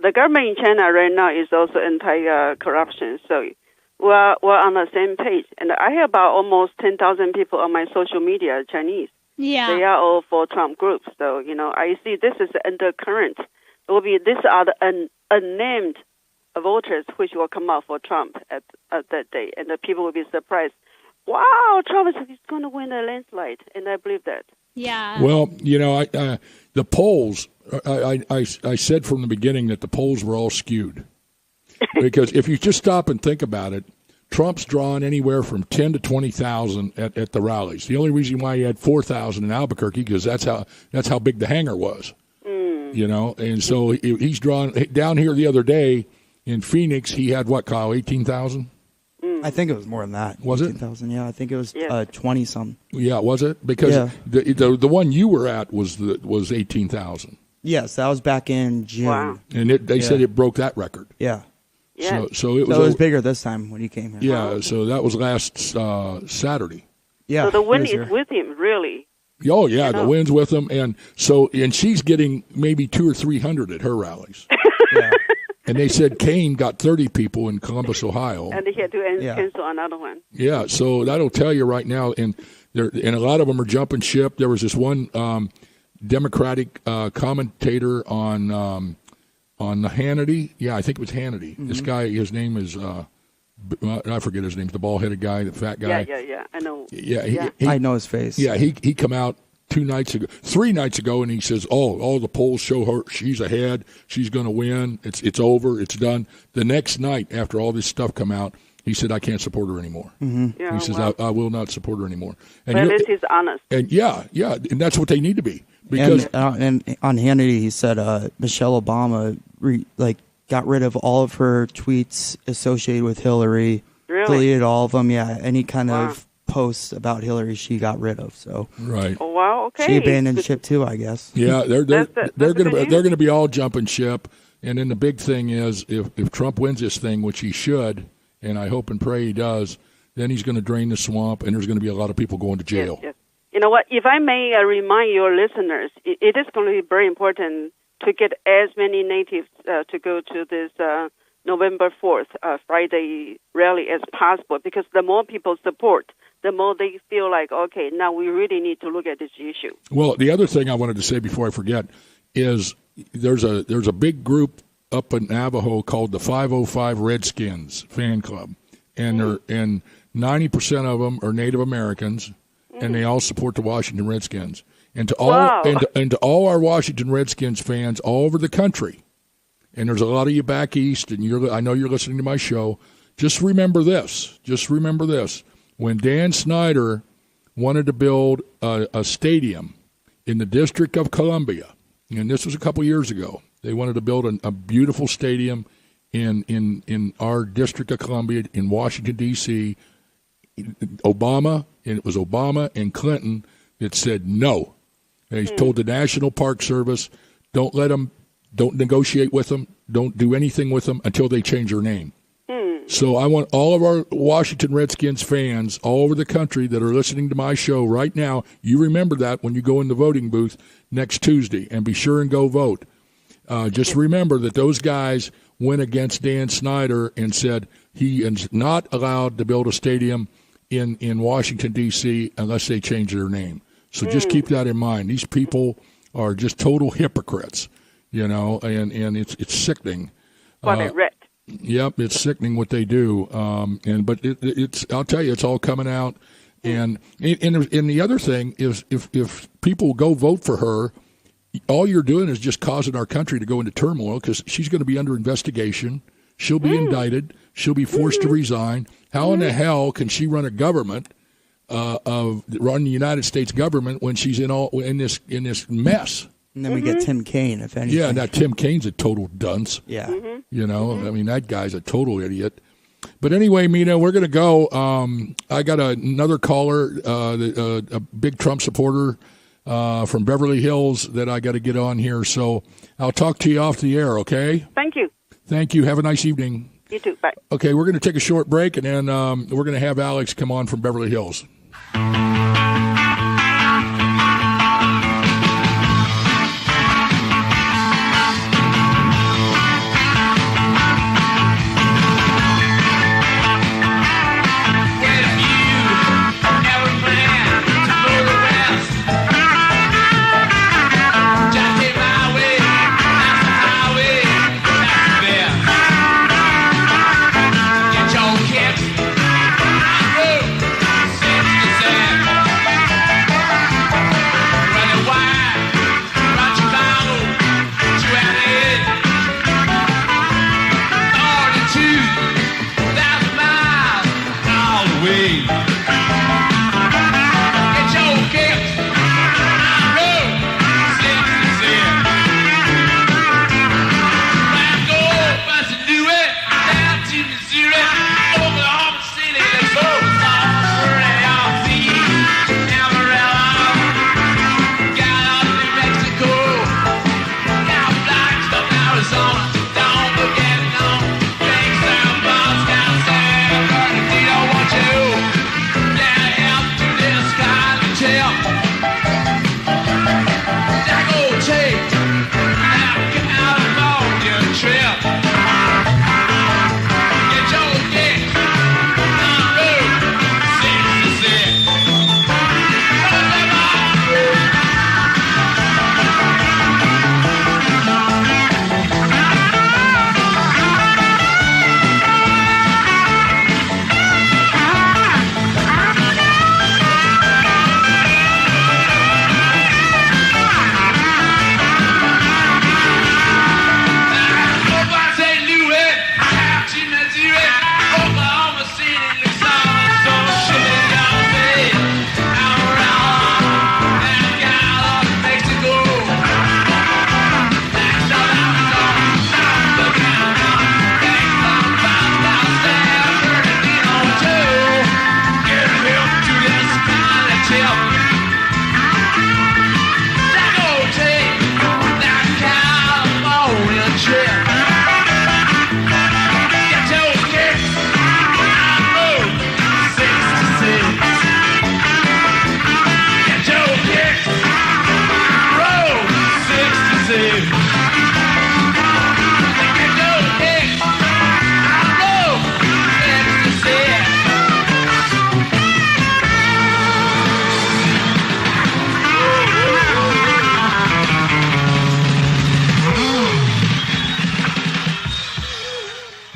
The government in China right now is also anti-corruption, so we're on the same page. And I have about almost 10,000 people on my social media, Chinese. Yeah. They are all for Trump groups. So, I see this is undercurrent. These are the unnamed voters which will come out for Trump at that day, and the people will be surprised. Wow, Trump is going to win a landslide, and I believe that. Yeah. Well, the polls, I said from the beginning that the polls were all skewed. Because if you just stop and think about it, Trump's drawn anywhere from 10 to 20,000 at the rallies. The only reason why he had 4,000 in Albuquerque because that's how big the hangar was. And so he's drawn down here the other day in Phoenix. He had what, Kyle? 18,000. I think it was more than that. Was it? 18,000, yeah. I think it was 20-some. Yeah, was it? Because the one you were at was 18,000. Yes, that was back in June. Wow. And they said it broke that record. Yeah. So it was bigger this time when he came here. Yeah, so that was last Saturday. Yeah. So the wind is with him, really. Oh, yeah, the wind's with him. And she's getting maybe 200 or 300 at her rallies. Yeah. And they said Kane got 30 people in Columbus, Ohio. And he had to cancel another one. Yeah, so that'll tell you right now. And a lot of them are jumping ship. There was this one Democratic commentator on the Hannity. Yeah, I think it was Hannity. Mm-hmm. This guy, his name is, I forget his name, the bald-headed guy, the fat guy. Yeah, I know. Yeah, I know his face. Yeah, he come out 3 nights ago, and he says, all the polls show her she's ahead, she's going to win, it's over, it's done. The next night, after all this stuff come out, he said, I can't support her anymore. Mm-hmm. Yeah, he says, I will not support her anymore. And well, this is honest. And and that's what they need to be. Because and on Hannity, he said Michelle Obama got rid of all of her tweets associated with Hillary, deleted all of them. Yeah, any kind of posts about Hillary she got rid of. So right. Oh, wow. Okay. She abandoned ship too, I guess. Yeah, they're going to be all jumping ship. And then the big thing is if Trump wins this thing, which he should, and I hope and pray he does, then he's going to drain the swamp, and there's going to be a lot of people going to jail. Yes. You know what? If I may remind your listeners, it is going to be very important to get as many natives to go to this November 4th Friday rally as possible, because the more people support, the more they feel like, okay, now we really need to look at this issue. Well, the other thing I wanted to say before I forget is there's a big group up in Navajo called the 505 Redskins fan club, and 90% of them are Native Americans, and they all support the Washington Redskins. And to all our Washington Redskins fans all over the country, and there's a lot of you back east, and I know you're listening to my show. Just remember this. When Dan Snyder wanted to build a stadium in the District of Columbia, and this was a couple years ago. They wanted to build a beautiful stadium in our District of Columbia in Washington, D.C. Obama, and it was Obama and Clinton that said no. They told the National Park Service, don't negotiate with them, don't do anything with them until they change their name. So I want all of our Washington Redskins fans all over the country that are listening to my show right now, you remember that when you go in the voting booth next Tuesday, and be sure and go vote. Just remember that those guys went against Dan Snyder and said he is not allowed to build a stadium in Washington, D.C. unless they change their name. So just keep that in mind. These people are just total hypocrites, and it's sickening. Yep, it's sickening what they do. But it's I'll tell you, it's all coming out. And the other thing is, if people go vote for her, all you're doing is just causing our country to go into turmoil, because she's going to be under investigation. She'll be indicted. She'll be forced to resign. How in the hell can she run a government, run the United States government, when she's in this mess? And then we get Tim Kaine, if anything. Yeah, now Tim Kaine's a total dunce. Yeah. I mean, that guy's a total idiot. But anyway, Mina, we're going to go. I got another caller, a big Trump supporter from Beverly Hills that I got to get on here. So I'll talk to you off the air, okay? Thank you. Thank you. Have a nice evening. You too. Bye. Okay, we're going to take a short break, and then we're going to have Alex come on from Beverly Hills.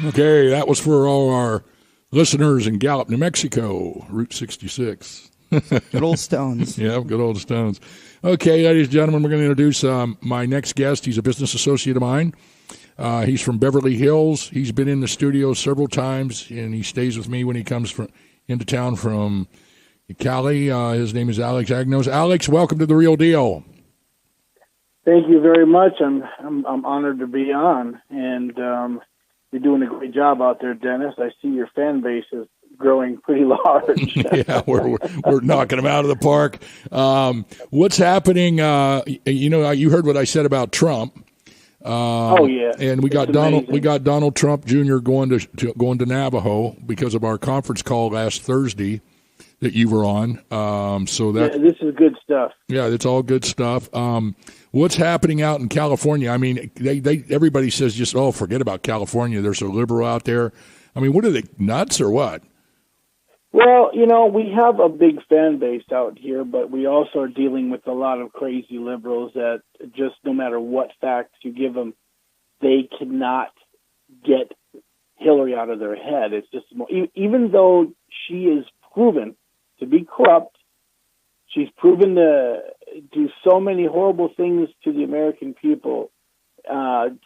Okay, that was for all our listeners in Gallup, New Mexico, Route 66. Good old Stones. Yeah, good old Stones. Okay, ladies and gentlemen, we're going to introduce my next guest. He's a business associate of mine. He's from Beverly Hills. He's been in the studio several times, and he stays with me when he comes into town from Cali. His name is Alex Agnos. Alex, welcome to The Real Deal. Thank you very much. I'm honored to be on, and you're doing a great job out there, Dennis. I see your fan base is growing pretty large. Yeah, we're knocking them out of the park. What's happening? You heard what I said about Trump. And we got Donald Trump Jr. going to Navajo because of our conference call last Thursday that you were on. This is good stuff. Yeah, it's all good stuff. What's happening out in California? I mean, everybody says just forget about California. There's a liberal out there. I mean, what are they, nuts or what? Well, we have a big fan base out here, but we also are dealing with a lot of crazy liberals that just no matter what facts you give them, they cannot get Hillary out of their head. It's just, even though she is proven to be corrupt, she's proven to do so many horrible things to the American people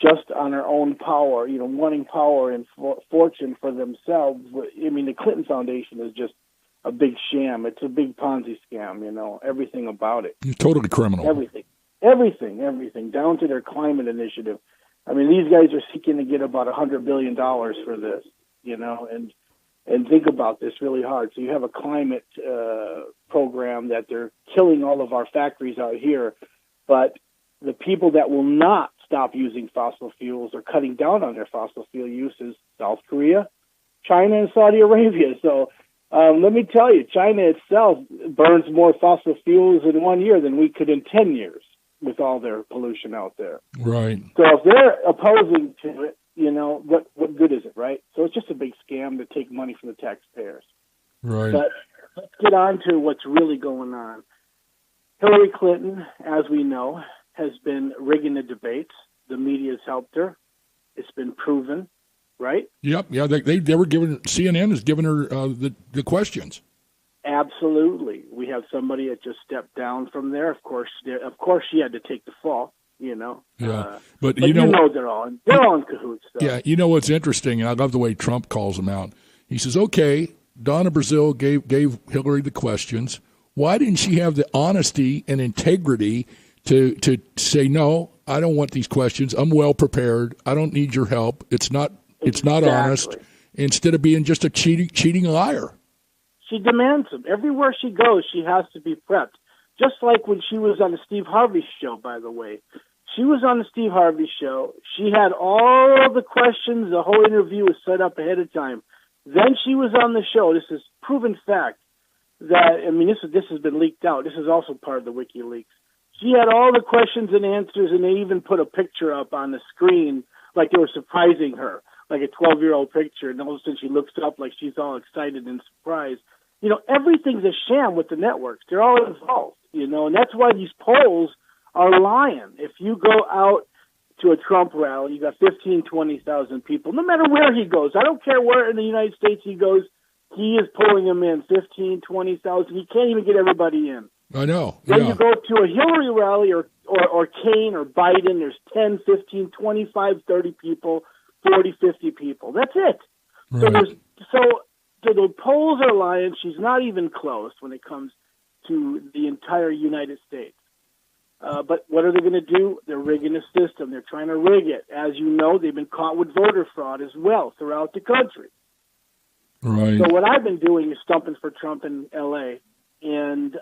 just on her own power, wanting power and fortune for themselves. I mean, the Clinton Foundation is just a big sham. It's a big Ponzi scam, everything about it. Totally criminal. Everything, down to their climate initiative. I mean, these guys are seeking to get about $100 billion for this, and think about this really hard. So you have a climate program that they're killing all of our factories out here, but the people that will not stop using fossil fuels or cutting down on their fossil fuel use is South Korea, China, and Saudi Arabia. So let me tell you, China itself burns more fossil fuels in 1 year than we could in 10 years with all their pollution out there. Right. So if they're opposing to it, what good is it, right? So it's just a big scam to take money from the taxpayers. Right. But let's get on to what's really going on. Hillary Clinton, as we know, has been rigging the debates. The media has helped her. It's been proven, right? Yep. Yeah. They were giving CNN is giving her the questions. Absolutely. We have somebody that just stepped down from there. Of course, she had to take the fall. Yeah. But they're all in cahoots. Though. Yeah. You know what's interesting, and I love the way Trump calls them out. He says, "Okay, Donna Brazile gave Hillary the questions. Why didn't she have the honesty and integrity to say, no, I don't want these questions. I'm well prepared. I don't need your help. It's not honest. Instead of being just a cheating liar." She demands them. Everywhere she goes, she has to be prepped. Just like when she was on the Steve Harvey show, by the way. She was on the Steve Harvey show. She had all the questions. The whole interview was set up ahead of time. Then she was on the show. This is proven fact. This has been leaked out. This is also part of the WikiLeaks. She had all the questions and answers, and they even put a picture up on the screen like they were surprising her, like a 12-year-old picture. And all of a sudden she looks up like she's all excited and surprised. Everything's a sham with the networks. They're all involved, and that's why these polls are lying. If you go out to a Trump rally, you got 15,000, 20,000 people, no matter where he goes. I don't care where in the United States he goes. He is pulling them in, 15,000, 20,000. He can't even get everybody in. I know. Then you go to a Hillary rally or Kane or Biden, there's 10, 15, 25, 30 people, 40, 50 people. That's it. Right. So the polls are lying. She's not even close when it comes to the entire United States. But what are they going to do? They're rigging the system. They're trying to rig it. As you know, they've been caught with voter fraud as well throughout the country. Right. So what I've been doing is stumping for Trump in L.A. and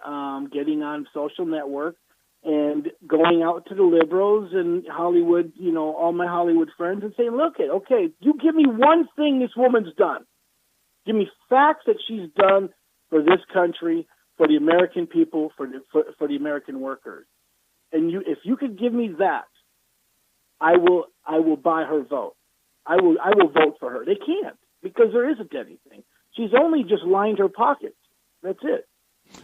getting on social network and going out to the liberals and Hollywood, all my Hollywood friends and saying, look, okay, you give me one thing this woman's done. Give me facts that she's done for this country, for the American people, for the American workers. And if you could give me that, I will buy her vote. I will vote for her. They can't because there isn't anything. She's only just lined her pockets. That's it.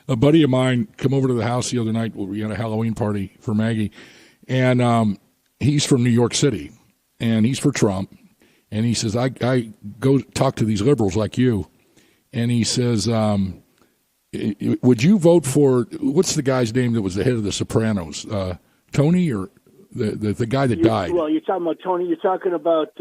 A buddy of mine come over to the house the other night. We had a Halloween party for Maggie, and he's from New York City, and he's for Trump. And he says, I go talk to these liberals like you, and he says, would you vote for, what's the guy's name that was the head of The Sopranos? Tony or the guy that died? Well, you're talking about Tony. You're talking about,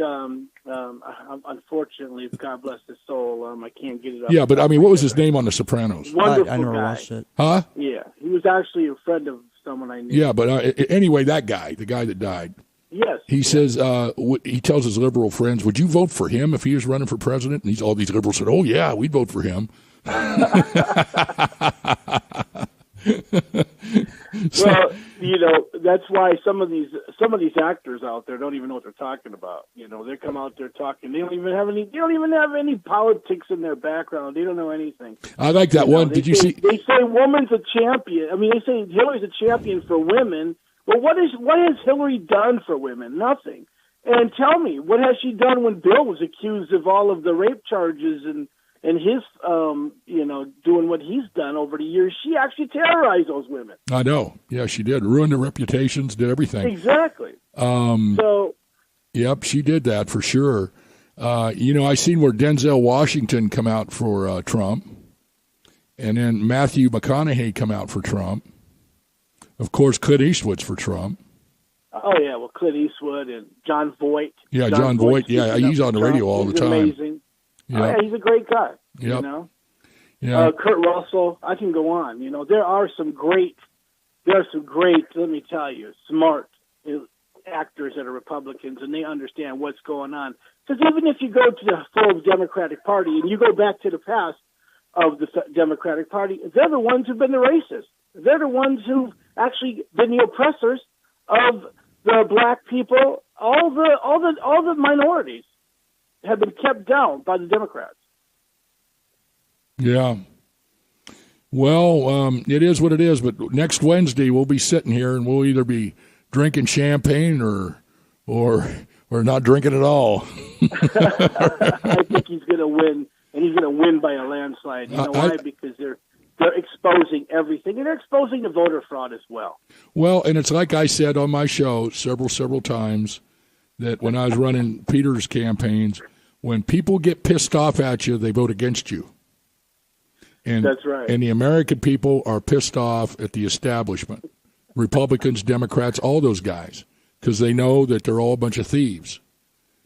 unfortunately, God bless his soul, I can't get it up. Yeah, but I mean, what was his name on The Sopranos? Wonderful I never guy. watched it. Huh? Yeah, he was actually a friend of someone I knew. Yeah, but anyway, that guy, the guy that died. Yes. He says, he tells his liberal friends, would you vote for him if he was running for president? And all these liberals said, oh, yeah, we'd vote for him. Well, that's why some of these actors out there don't even know what they're talking about. They come out there talking. They don't even have any politics in their background. They don't know anything. I like that one. Did you see? They say woman's a champion. I mean, they say Hillary's a champion for women. But what has Hillary done for women? Nothing. And tell me, what has she done when Bill was accused of all of the rape charges and his, doing what he's done over the years? She actually terrorized those women. I know. Yeah, she did. Ruined their reputations, did everything. Exactly. Yep, she did that for sure. I seen where Denzel Washington come out for Trump, and then Matthew McConaughey come out for Trump. Of course, Clint Eastwood's for Trump. Oh, yeah, well, Clint Eastwood and John Voight. Yeah, John Voight. Yeah, he's on the radio all the time. Amazing. Yep. Oh, yeah, he's a great guy. Yep. Yeah. Kurt Russell. I can go on. There are some great, let me tell you, smart actors that are Republicans, and they understand what's going on. Because even if you go to the full Democratic Party and you go back to the past of the Democratic Party, they're the ones who've been the racists. They're the ones who've actually been the oppressors of the black people. All the minorities have been kept down by the Democrats. Yeah. Well, it is what it is. But next Wednesday we'll be sitting here and we'll either be drinking champagne or not drinking at all. I think he's going to win, and he's going to win by a landslide. You know why? Because they're exposing everything, and they're exposing the voter fraud as well. Well, and it's like I said on my show several times that when I was running Peter's campaigns, when people get pissed off at you, they vote against you. And that's right. And the American people are pissed off at the establishment, Republicans, Democrats, all those guys, because they know that they're all a bunch of thieves.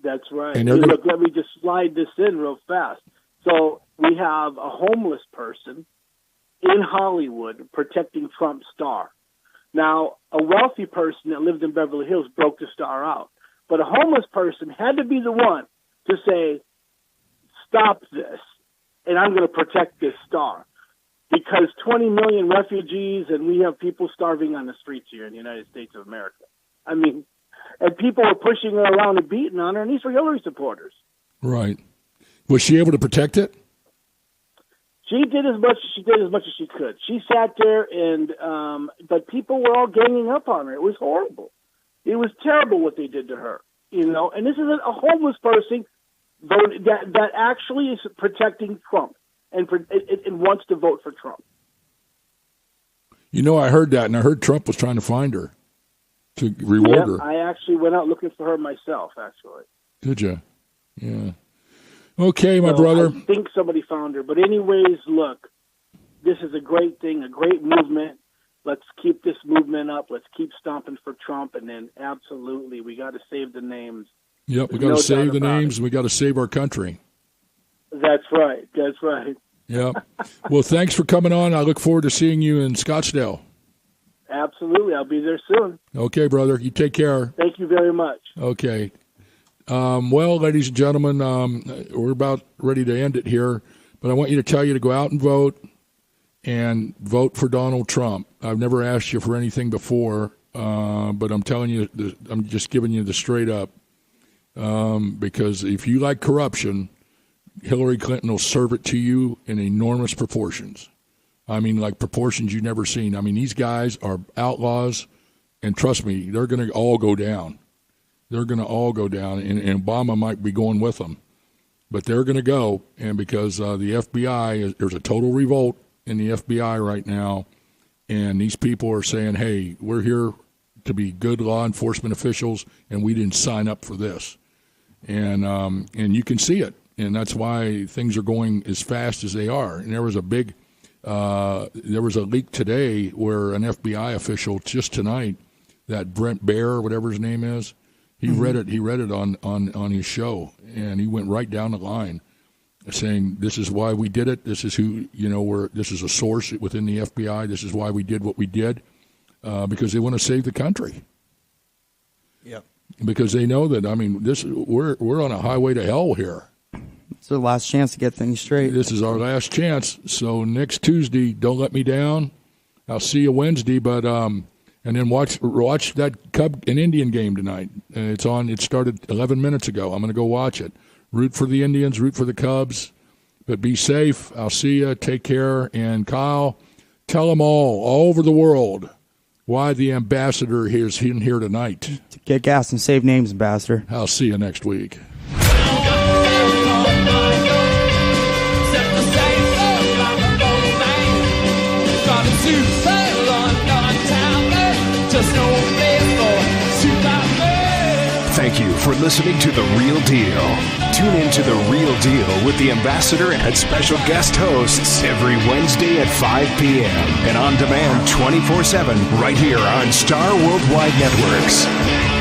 That's right. And look, let me just slide this in real fast. So we have a homeless person in Hollywood protecting Trump's star. Now, a wealthy person that lived in Beverly Hills broke the star out. But a homeless person had to be the one to say, stop this, and I'm going to protect this star. Because 20 million refugees, and we have people starving on the streets here in the United States of America. I mean, and people were pushing her around and beating on her, and these were Hillary supporters. Right. Was she able to protect it? She did as much as she could. She sat there, and but people were all ganging up on her. It was horrible. It was terrible what they did to her, And this is a homeless person that actually is protecting Trump and wants to vote for Trump. I heard that, and I heard Trump was trying to find her to reward her. I actually went out looking for her myself, actually. Did you? Yeah. Okay, my brother. I think somebody found her. But anyways, look, this is a great thing, a great movement. Let's keep this movement up. Let's keep stomping for Trump. And then absolutely, we got to save the names. Yep, we got to save the names, and we got to save our country. That's right. That's right. Yep. Well, thanks for coming on. I look forward to seeing you in Scottsdale. Absolutely. I'll be there soon. Okay, brother. You take care. Thank you very much. Okay. Well, ladies and gentlemen, we're about ready to end it here, but I want you to go out and vote for Donald Trump. I've never asked you for anything before, but I'm telling you, I'm just giving you the straight up, because if you like corruption, Hillary Clinton will serve it to you in enormous proportions. I mean, like proportions you've never seen. I mean, these guys are outlaws, and trust me, they're going to all go down. They're going to all go down, and Obama might be going with them. But they're going to go, and because the FBI, there's a total revolt in the FBI right now, and these people are saying, hey, we're here to be good law enforcement officials, and we didn't sign up for this. And you can see it, and that's why things are going as fast as they are. And there was a leak today where an FBI official just tonight, that Brent Baer, whatever his name is, he read it. He read it on his show, and he went right down the line, saying, "This is why we did it. This is who this is a source within the FBI. This is why we did what we did." because they want to save the country. Yep. Because they know that, I mean, we're on a highway to hell here. It's the last chance to get things straight. This is our last chance. So next Tuesday, don't let me down. I'll see you Wednesday, but and then watch that Cub and Indian game tonight. It's on. It started 11 minutes ago. I'm going to go watch it. Root for the Indians. Root for the Cubs. But be safe. I'll see you. Take care. And Kyle, tell them all over the world why the ambassador is in here tonight. To get gas and save names, Ambassador. I'll see you next week. Thank you for listening to The Real Deal. Tune in to The Real Deal with the Ambassador and special guest hosts every Wednesday at 5 p.m. and on demand 24/7 right here on Star Worldwide Networks.